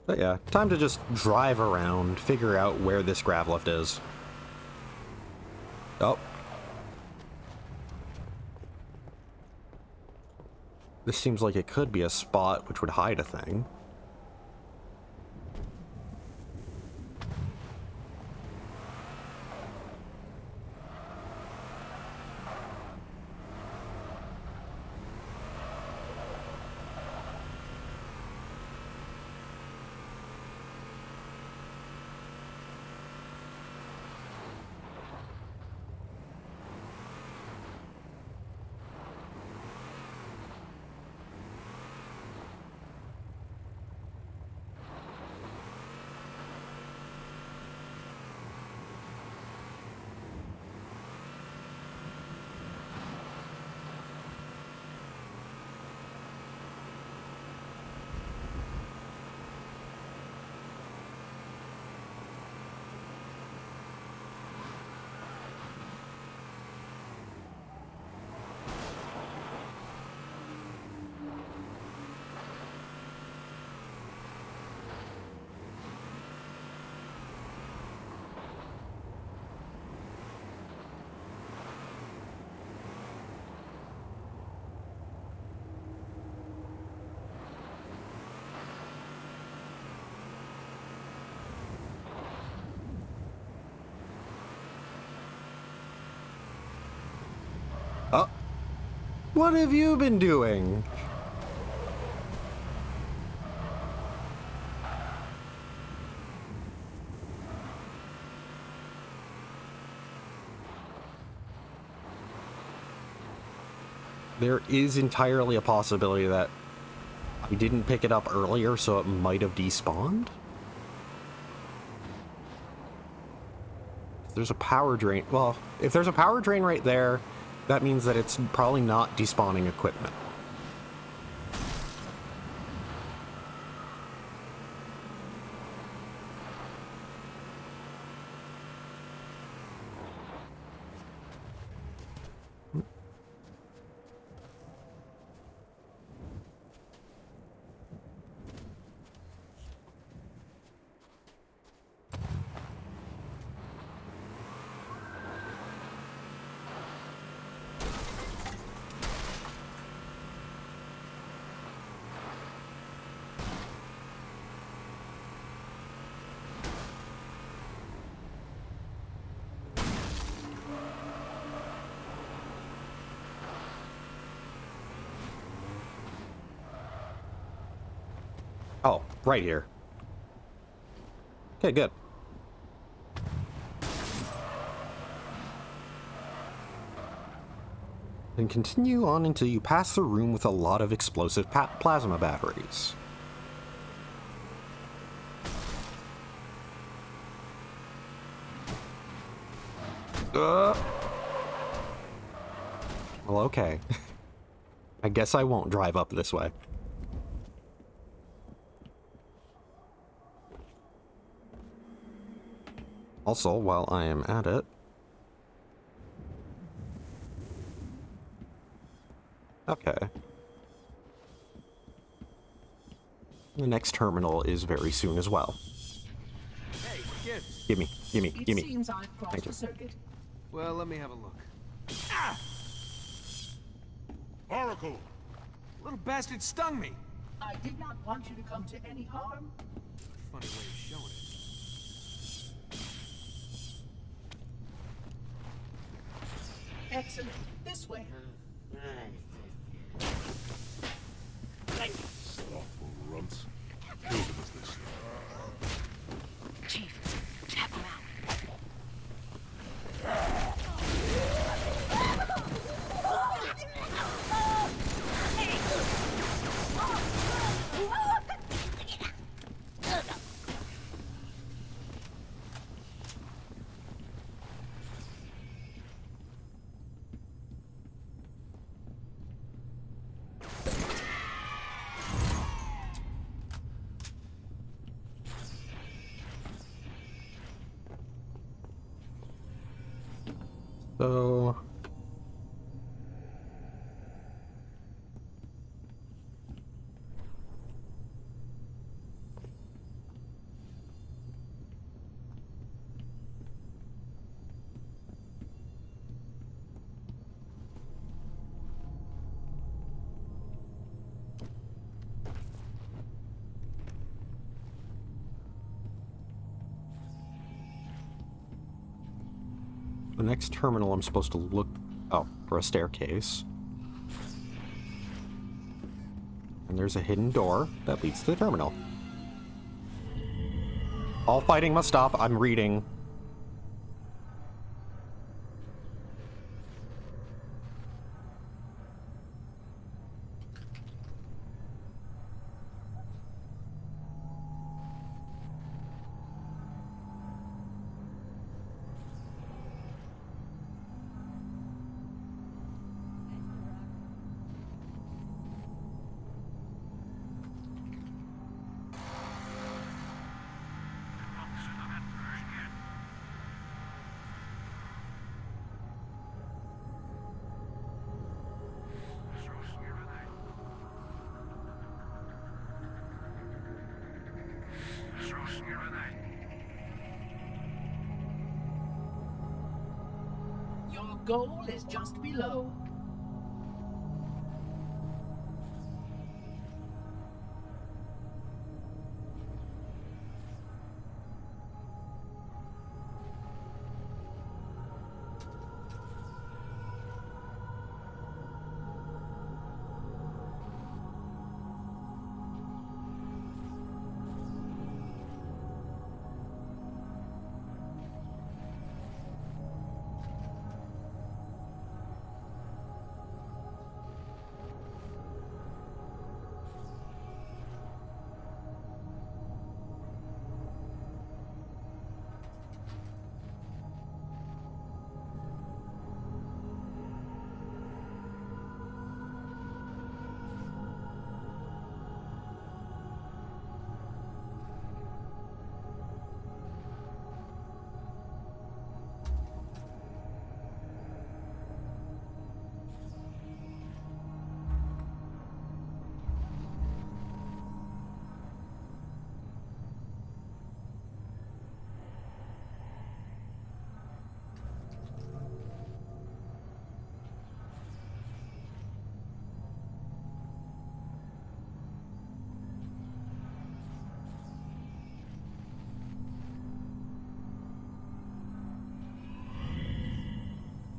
Speaker 1: But yeah, time to just drive around, figure out where this grav lift is. Oh. This seems like it could be a spot which would hide a thing. Oh. What have you been doing? There is entirely a possibility that I didn't pick it up earlier, so it might have despawned. There's a power drain. Well, if there's a power drain right there, that means that it's probably not despawning equipment. Oh, right here. Okay, good. Then continue on until you pass the room with a lot of explosive plasma batteries. Well, okay. I guess I won't drive up this way. Also, while I am at it... Okay. The next terminal is very soon as well.
Speaker 15: Hey, gift.
Speaker 1: Gimme.
Speaker 9: It seems I've crossed a circuit.
Speaker 15: Well, let me have a look.
Speaker 2: Oracle!
Speaker 15: Little bastard stung me.
Speaker 9: I did not want you to come to any harm.
Speaker 15: Funny way of showing it.
Speaker 9: Excellent. This way.
Speaker 7: Slothful runts. Kill them as they slip.
Speaker 5: Chief, tap him out.
Speaker 1: So... The next terminal I'm supposed to look... Oh, for a staircase. And there's a hidden door that leads to the terminal. All fighting must stop. I'm reading.
Speaker 9: Your goal is just below.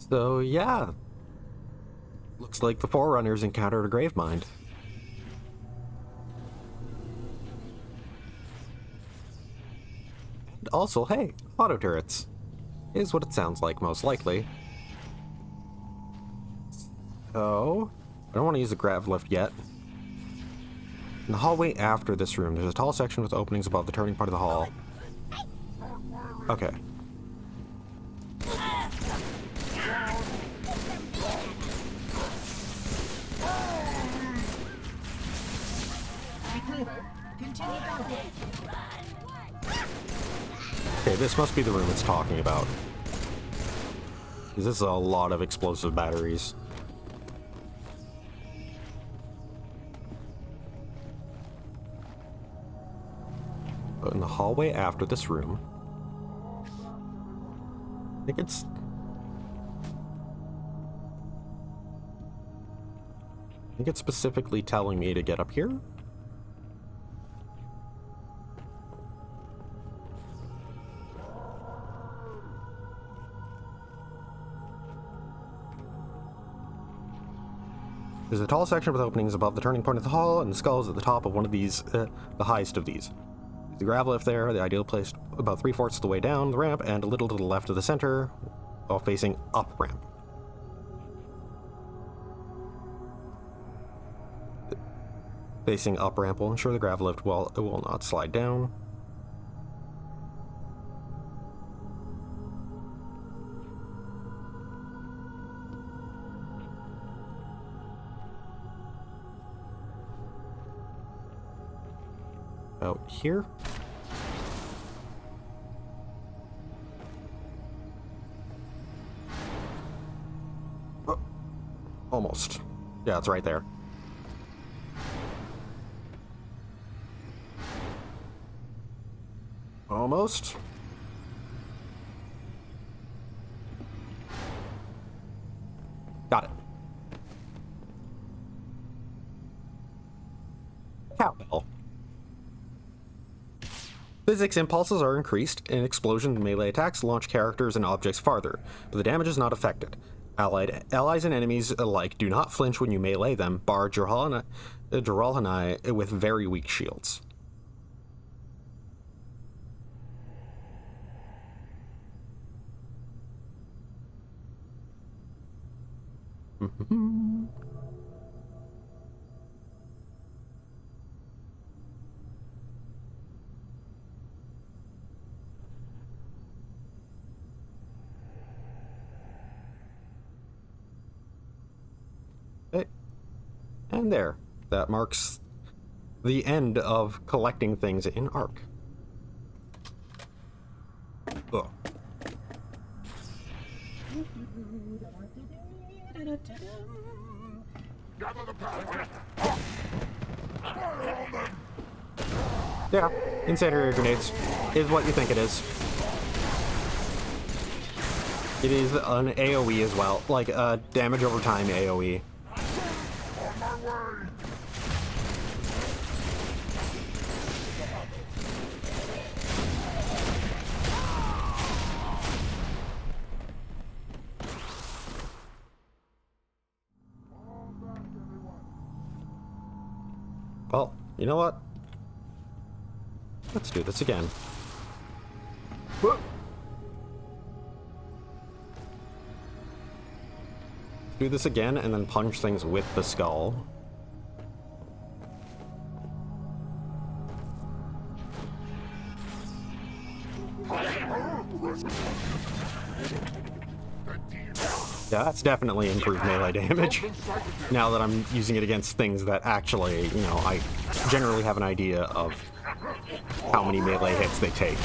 Speaker 1: So, yeah. Looks like the Forerunners encountered a grave mind. And also, hey, auto turrets. Is what it sounds like, most likely. So, I don't want to use the grav lift yet. In the hallway after this room, there's a tall section with openings above the turning part of the hall. Okay. Okay, this must be the room it's talking about. This is a lot of explosive batteries. But in the hallway after this room, I think it's specifically telling me to get up here. There's a tall section with openings above the turning point of the hall, and the skull is at the top of one of these, the highest of these. The grav lift there, the ideal place about 3/4 of the way down the ramp, and a little to the left of the center, while facing up ramp. Facing up ramp will ensure the grav lift will not slide down. Out here. Oh, almost. Yeah, it's right there. Almost. Got it. Cowbell. Physics impulses are increased, and explosion and melee attacks launch characters and objects farther, but the damage is not affected. Allies and enemies alike do not flinch when you melee them, bar Jiralhanai with very weak shields. And there, that marks the end of collecting things in Ark. Ugh.
Speaker 2: Gather the power. Fire on them.
Speaker 1: Yeah, incendiary grenades is what you think it is. It is an AoE as well, like a damage over time AoE.
Speaker 2: On my way.
Speaker 1: Well, you know what? Let's do this again. Whoa. Do this again and then punch things with the skull. Yeah, that's definitely improved melee damage. Now that I'm using it against things that actually, you know, I generally have an idea of how many melee hits they take.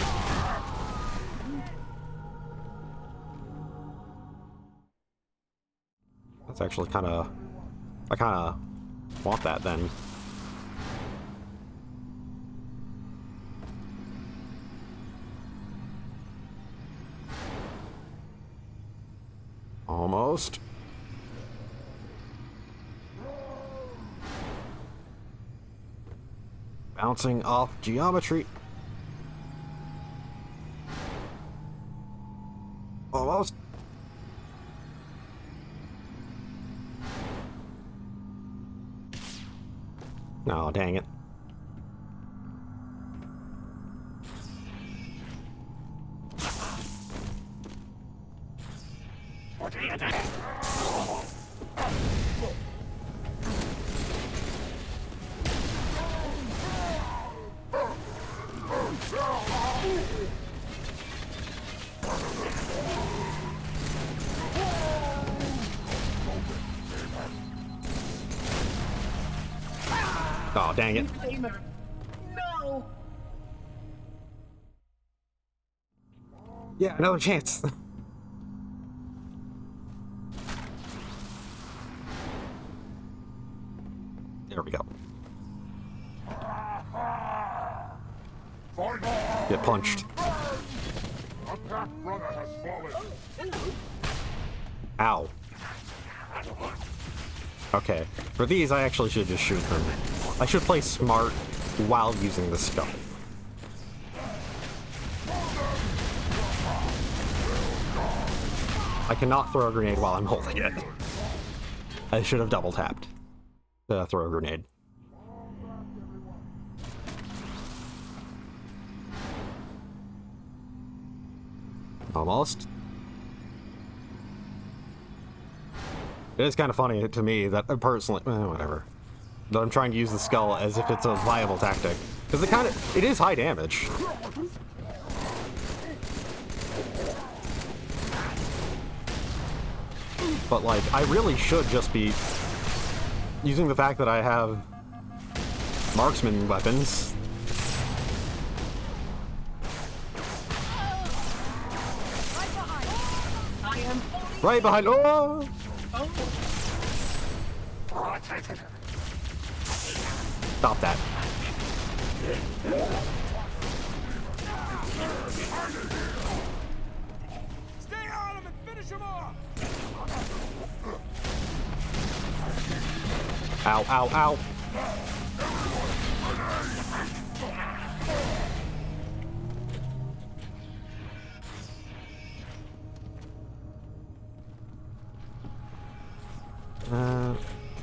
Speaker 1: That's actually kind of... I kind of want that then. Almost. Bouncing off geometry. Almost. Oh, dang it. Oh, dang it.
Speaker 9: No!
Speaker 1: Yeah, another chance. There we go. Get punched.
Speaker 2: Attack brother has fallen.
Speaker 1: Ow. Okay, for these I actually should just shoot them. I should play smart while using the skull. I cannot throw a grenade while I'm holding it. I should have double tapped to throw a grenade. Almost. It is kind of funny to me that personally, whatever, that I'm trying to use the skull as if it's a viable tactic, because it is high damage. But like, I really should just be using the fact that I have marksman weapons. Right behind. Oh! Stop that.
Speaker 15: Stay on him and finish him off!
Speaker 1: Ow, ow, ow.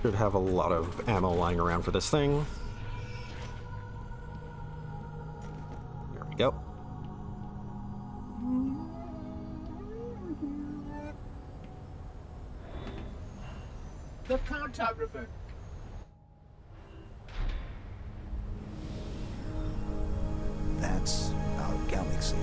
Speaker 1: Should have a lot of ammo lying around for this thing. There we go.
Speaker 9: The cartographer.
Speaker 8: That's our galaxy.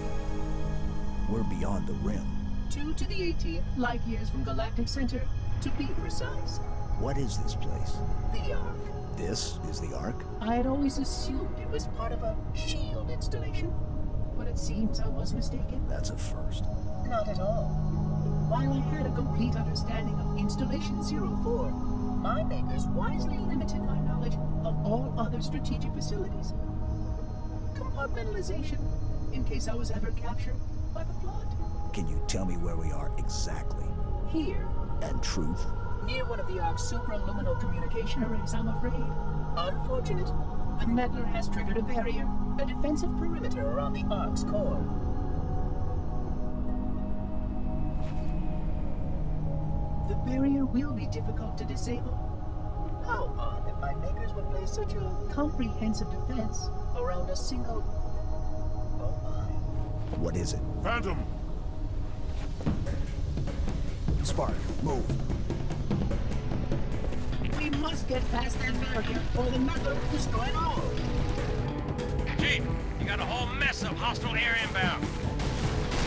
Speaker 8: We're beyond the rim.
Speaker 9: 2 to the 18th light years from Galactic Center, to be precise.
Speaker 8: What is this place?
Speaker 9: The Ark.
Speaker 8: This is the Ark?
Speaker 9: I had always assumed it was part of a shield installation, but it seems I was mistaken.
Speaker 8: That's a first.
Speaker 9: Not at all. While I had a complete understanding of Installation 04, my makers wisely limited my knowledge of all other strategic facilities. Compartmentalization, in case I was ever captured by the Flood.
Speaker 8: Can you tell me where we are exactly?
Speaker 9: Here.
Speaker 8: And truth?
Speaker 9: Near one of the Ark's supraluminal communication arrays, I'm afraid. Unfortunate. The meddler has triggered a barrier, a defensive perimeter around the Ark's core. The barrier will be difficult to disable. How odd that my makers would place such a comprehensive defense around a single... Oh my.
Speaker 8: What is it?
Speaker 2: Phantom!
Speaker 8: Spark, move.
Speaker 9: We must get past that barrier, or the meddler will destroy it all.
Speaker 6: Chief, you got a whole mess of hostile air inbound.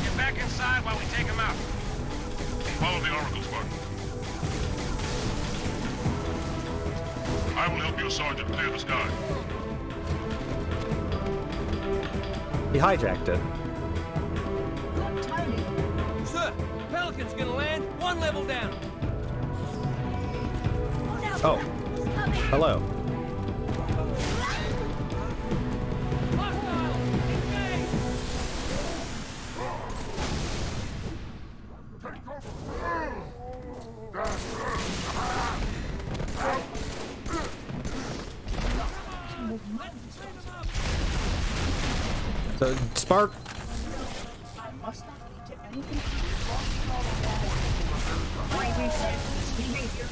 Speaker 6: Get back inside while we take them out.
Speaker 2: Follow the Oracle Spark. I will help you, Sergeant, clear the sky.
Speaker 1: He hijacked it.
Speaker 9: Not tiny.
Speaker 15: Sir, Pelican's gonna land 1 level down.
Speaker 1: Oh. Hello. So, Spark.
Speaker 9: I must not lead to anything. I resent this behavior.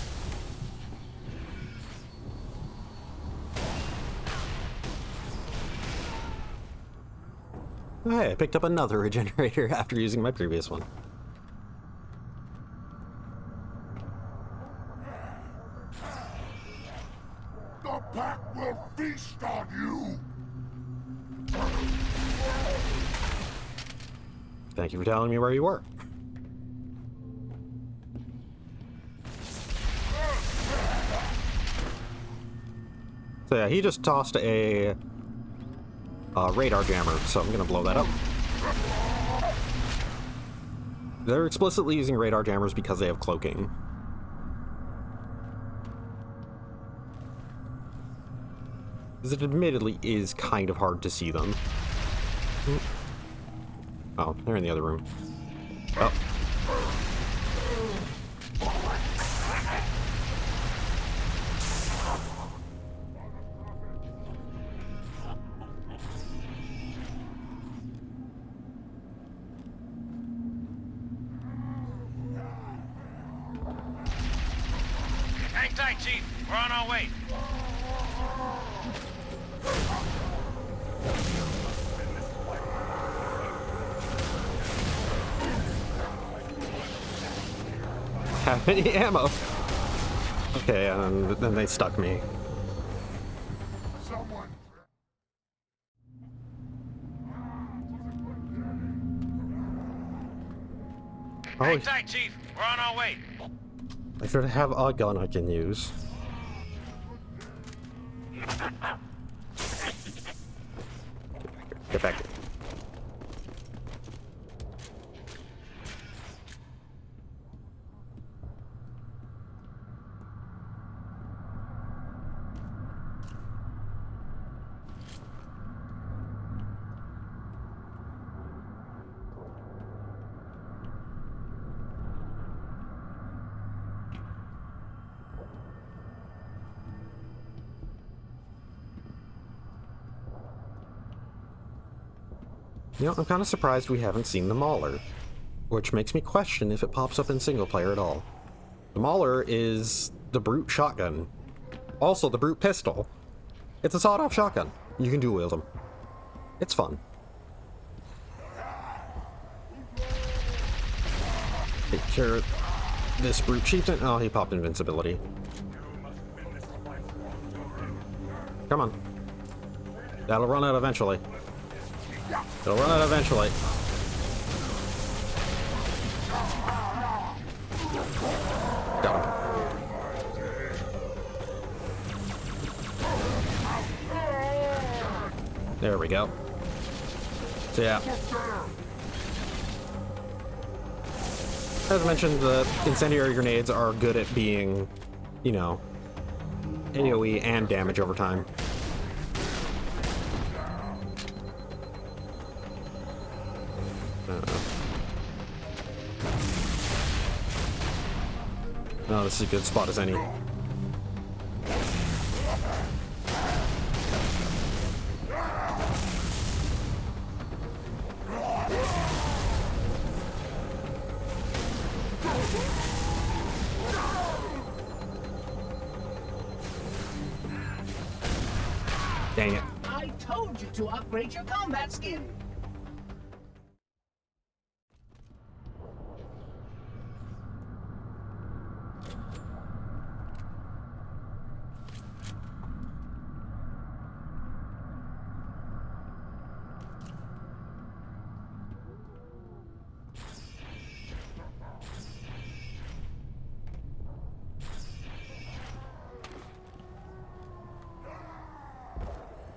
Speaker 1: Oh, hey, I picked up another regenerator after using my previous one.
Speaker 2: The pack will feast on you!
Speaker 1: Thank you for telling me where you were. So yeah, he just tossed a radar jammer, so I'm gonna blow that up. They're explicitly using radar jammers because they have cloaking. Because it admittedly is kind of hard to see them. Oh, they're in the other room. Oh.
Speaker 6: Hang tight, Chief. We're on our way.
Speaker 1: Have any ammo? Okay, and then they stuck me.
Speaker 6: Hang tight, Chief. We're on our way.
Speaker 1: I should have a gun I can use. Get back here. You know, I'm kind of surprised we haven't seen the Mauler, which makes me question if it pops up in single player at all. The Mauler is the Brute shotgun, also the Brute pistol. It's a sawed-off shotgun. You can dual wield them. It's fun. Take care of this Brute chieftain. Oh, he popped invincibility. Come on. That'll run out eventually. It'll run out eventually. Got him. There we go. So yeah. As mentioned, the incendiary grenades are good at being, you know, AoE and damage over time. Oh, this is a good spot as any. Dang it.
Speaker 9: I told you to upgrade your combat skin.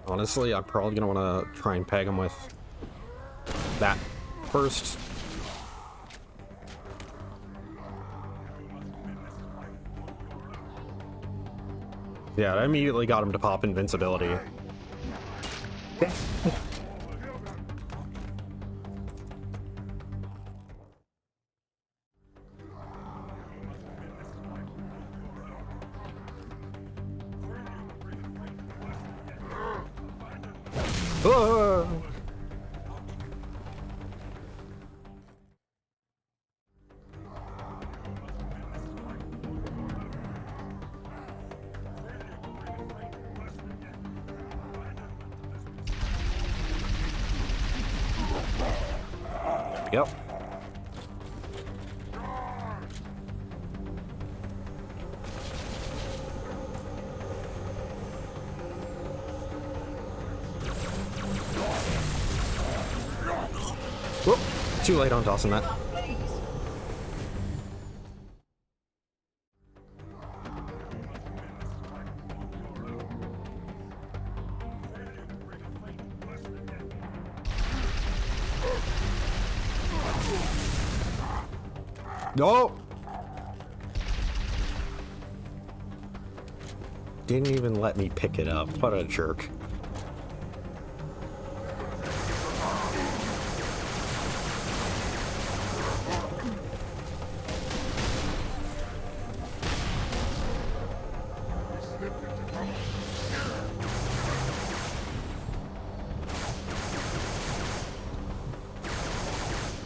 Speaker 1: Honestly, I'm probably gonna want to try and peg him with that first. Yeah, I immediately got him to pop invincibility. Whoa. we go. Whoop! Too late on tossing that. No! Didn't even let me pick it up. What a jerk.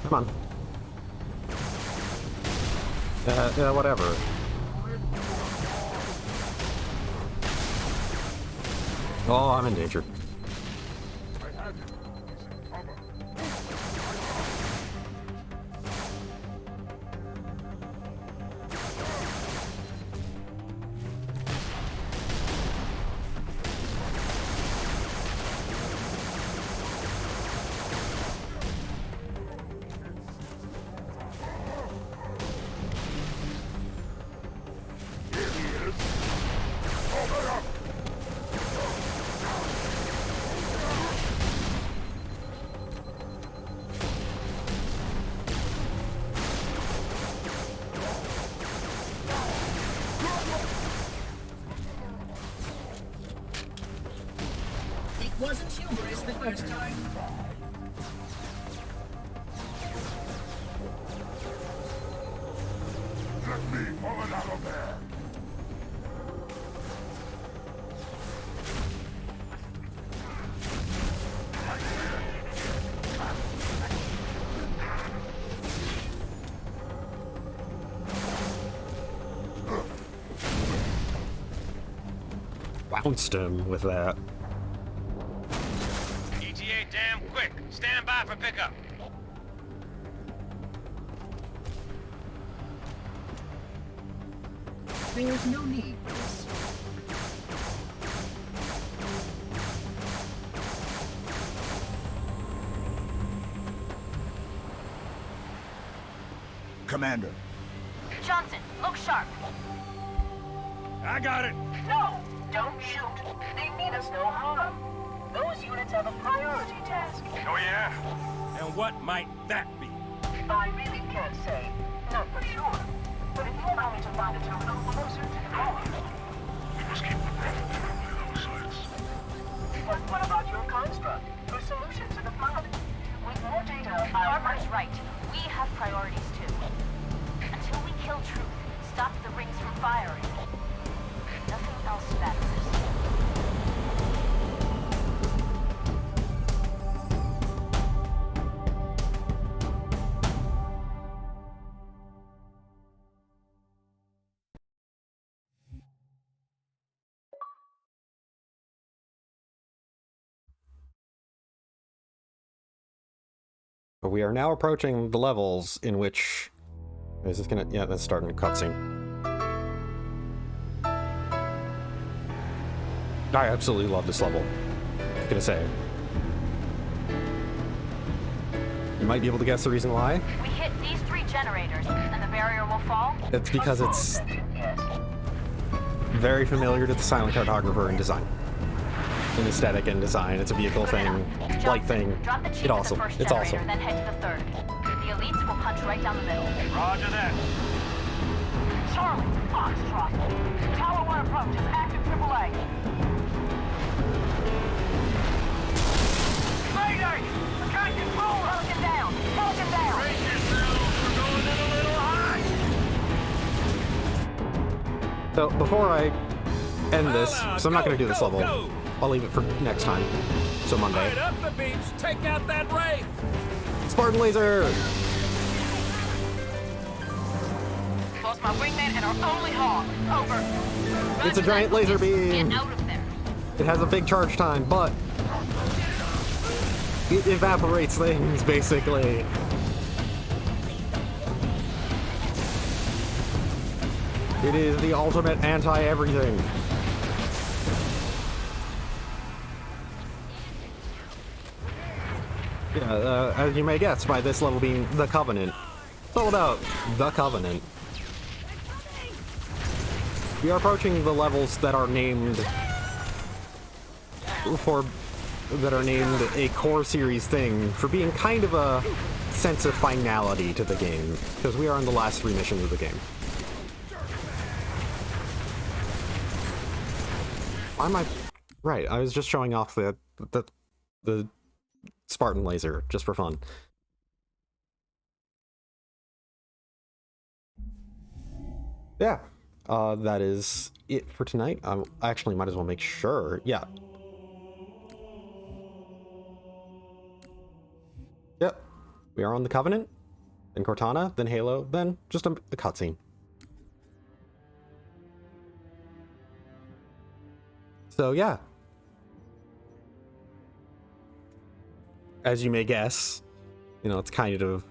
Speaker 1: Come on. Whatever. Oh, I'm in danger.
Speaker 9: Wasn't humorous the first time.
Speaker 2: Let me pull it out of there.
Speaker 1: Bounced him with that.
Speaker 6: ETA damn quick. Stand by for pickup.
Speaker 9: There's no need for this.
Speaker 8: Commander.
Speaker 12: Johnson, look sharp.
Speaker 6: I got it.
Speaker 9: No, don't shoot. They mean us no harm. Those units have a priority task.
Speaker 6: Oh yeah? And what might that be?
Speaker 9: I really can't say. Not for sure. But if you allow me to find a terminal closer to the core.
Speaker 2: We must keep the those sites.
Speaker 9: But what about your construct? Your solution to the flood? With more data,
Speaker 12: Armor's right. We have priorities too. Until we kill Truth, stop the rings from firing. Nothing else matters.
Speaker 1: We are now approaching the levels in which... Is this gonna... Yeah, that's starting a cutscene. I absolutely love this level. I'm gonna say. You might be able to guess the reason why.
Speaker 12: We hit these 3 generators, and the barrier will fall?
Speaker 1: It's because it's very familiar to the silent cartographer in design. In aesthetic and design, it's a vehicle thing, light thing.
Speaker 12: Drop the chief
Speaker 1: It's
Speaker 12: at
Speaker 1: awesome.
Speaker 12: the first
Speaker 1: It's
Speaker 12: generator,
Speaker 1: awesome.
Speaker 12: then head to the 3rd. The elites will punch right down the middle.
Speaker 6: Roger that.
Speaker 9: Charlie, Foxtrot. Tower 1 approaches. Active AAA.
Speaker 6: Mayday! I can't get forward!
Speaker 9: Pelican down. Pelican down.
Speaker 6: Brace yourselves, we're going in a little high!
Speaker 1: So, before I end this,
Speaker 15: Well,
Speaker 1: so I'm not going to do this
Speaker 15: go,
Speaker 1: level.
Speaker 15: go.
Speaker 1: I'll leave it for next time. So Monday.
Speaker 15: Right up the beach, take out that ray!
Speaker 1: Spartan Laser!
Speaker 12: Lost my wingman and our only hog. Over.
Speaker 1: It's a giant laser beam!
Speaker 12: Get out of there.
Speaker 1: It has a big charge time, but it evaporates things, basically. It is the ultimate anti-everything. Yeah, as you may guess by this level being the Covenant. It's all about the Covenant. We are approaching the levels that are named a core series thing for being kind of a sense of finality to the game, because we are in the last 3 missions of the game. Right, I was just showing off the Spartan laser just for fun. Yeah, that is it for tonight. I actually might as well make sure. Yeah. Yep. We are on the Covenant, then Cortana, then Halo, then just a cutscene. So yeah. As you may guess, you know, it's kind of,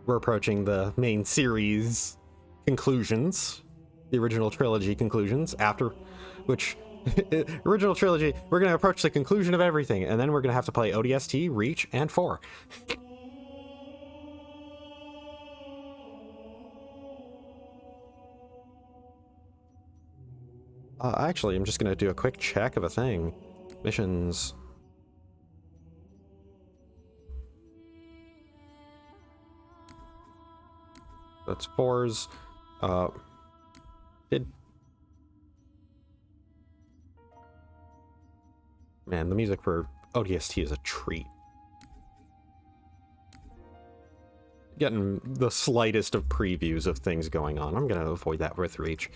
Speaker 1: we're approaching the main series conclusions, the original trilogy conclusions, after which, original trilogy, we're going to approach the conclusion of everything, and then we're going to have to play ODST, Reach, and 4. Actually, I'm just going to do a quick check of a thing. Missions. That's 4's. Man, the music for ODST is a treat. Getting the slightest of previews of things going on. I'm going to avoid that with Reach.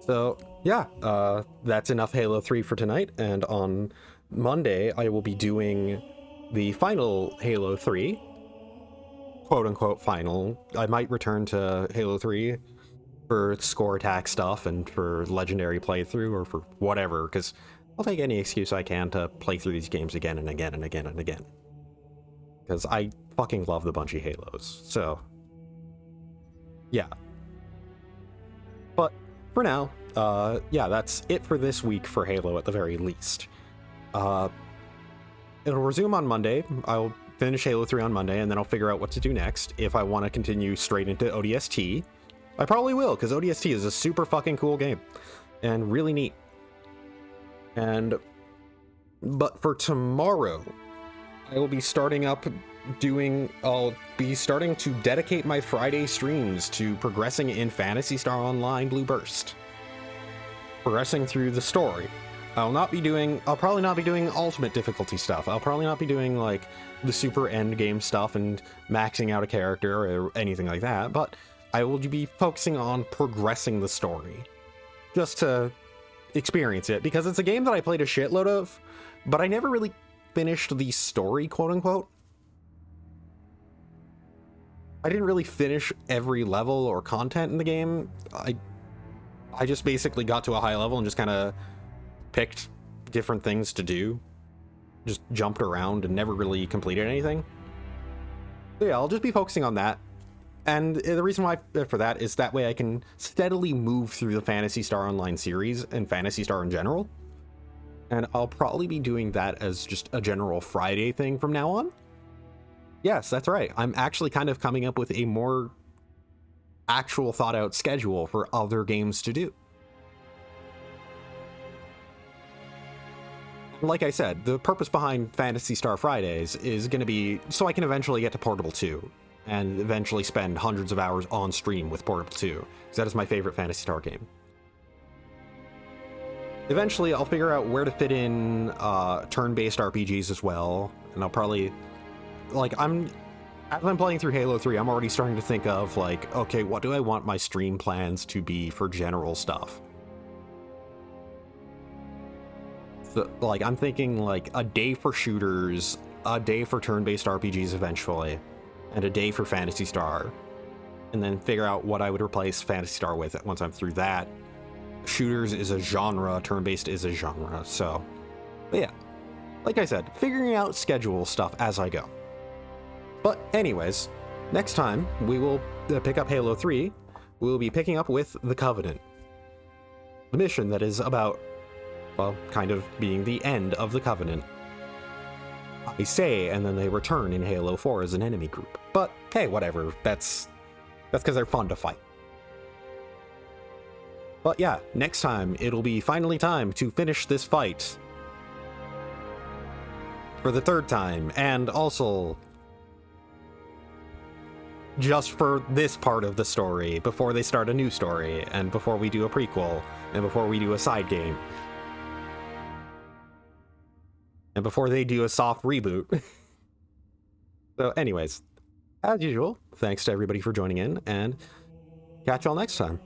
Speaker 1: So, yeah, that's enough Halo 3 for tonight, and on Monday I will be doing the final Halo 3, quote-unquote final. I might return to Halo 3 for score attack stuff and for legendary playthrough or for whatever, because I'll take any excuse I can to play through these games again and again and again and again. Because I fucking love the Bungie Halos, so yeah. But for now, yeah, that's it for this week for Halo at the very least. It'll resume on Monday. I'll finish Halo 3 on Monday, and then I'll figure out what to do next. If I want to continue straight into ODST, I probably will, because ODST is a super fucking cool game and really neat. But for tomorrow, I'll be starting to dedicate my Friday streams to progressing in Phantasy Star Online Blue Burst. Progressing through the story. I'll probably not be doing ultimate difficulty stuff. I'll probably not be doing like the super end game stuff and maxing out a character or anything like that, but I will be focusing on progressing the story. Just to experience it, because it's a game that I played a shitload of, but I never really finished the story, quote unquote. I didn't really finish every level or content in the game. I just basically got to a high level and just kind of picked different things to do. Just jumped around and never really completed anything. So yeah, I'll just be focusing on that. And the reason why for that is that way I can steadily move through the Phantasy Star Online series and Phantasy Star in general. And I'll probably be doing that as just a general Friday thing from now on. Yes, that's right. I'm actually kind of coming up with a more actual thought out schedule for other games to do. Like I said, the purpose behind Phantasy Star Fridays is going to be so I can eventually get to Portable 2 and eventually spend hundreds of hours on stream with Portable 2, because that is my favorite Phantasy Star game. Eventually, I'll figure out where to fit in turn-based RPGs as well, and I'll probably, like, as I'm playing through Halo 3, I'm already starting to think of, like, okay, what do I want my stream plans to be for general stuff? So, like, I'm thinking, like, a day for shooters, a day for turn-based RPGs eventually, and a day for Phantasy Star, and then figure out what I would replace Phantasy Star with once I'm through that. Shooters is a genre, turn-based is a genre, so, but yeah, like I said, figuring out schedule stuff as I go. But anyways, next time we will pick up Halo 3, we'll be picking up with the Covenant. The mission that is about, well, kind of being the end of the Covenant. They say, and then they return in Halo 4 as an enemy group. But hey, whatever. That's because they're fun to fight. But yeah, next time it'll be finally time to finish this fight. For the third time, and also just for this part of the story, before they start a new story, and before we do a prequel, and before we do a side game. And before they do a soft reboot. So anyways, as usual, thanks to everybody for joining in, and catch y'all next time.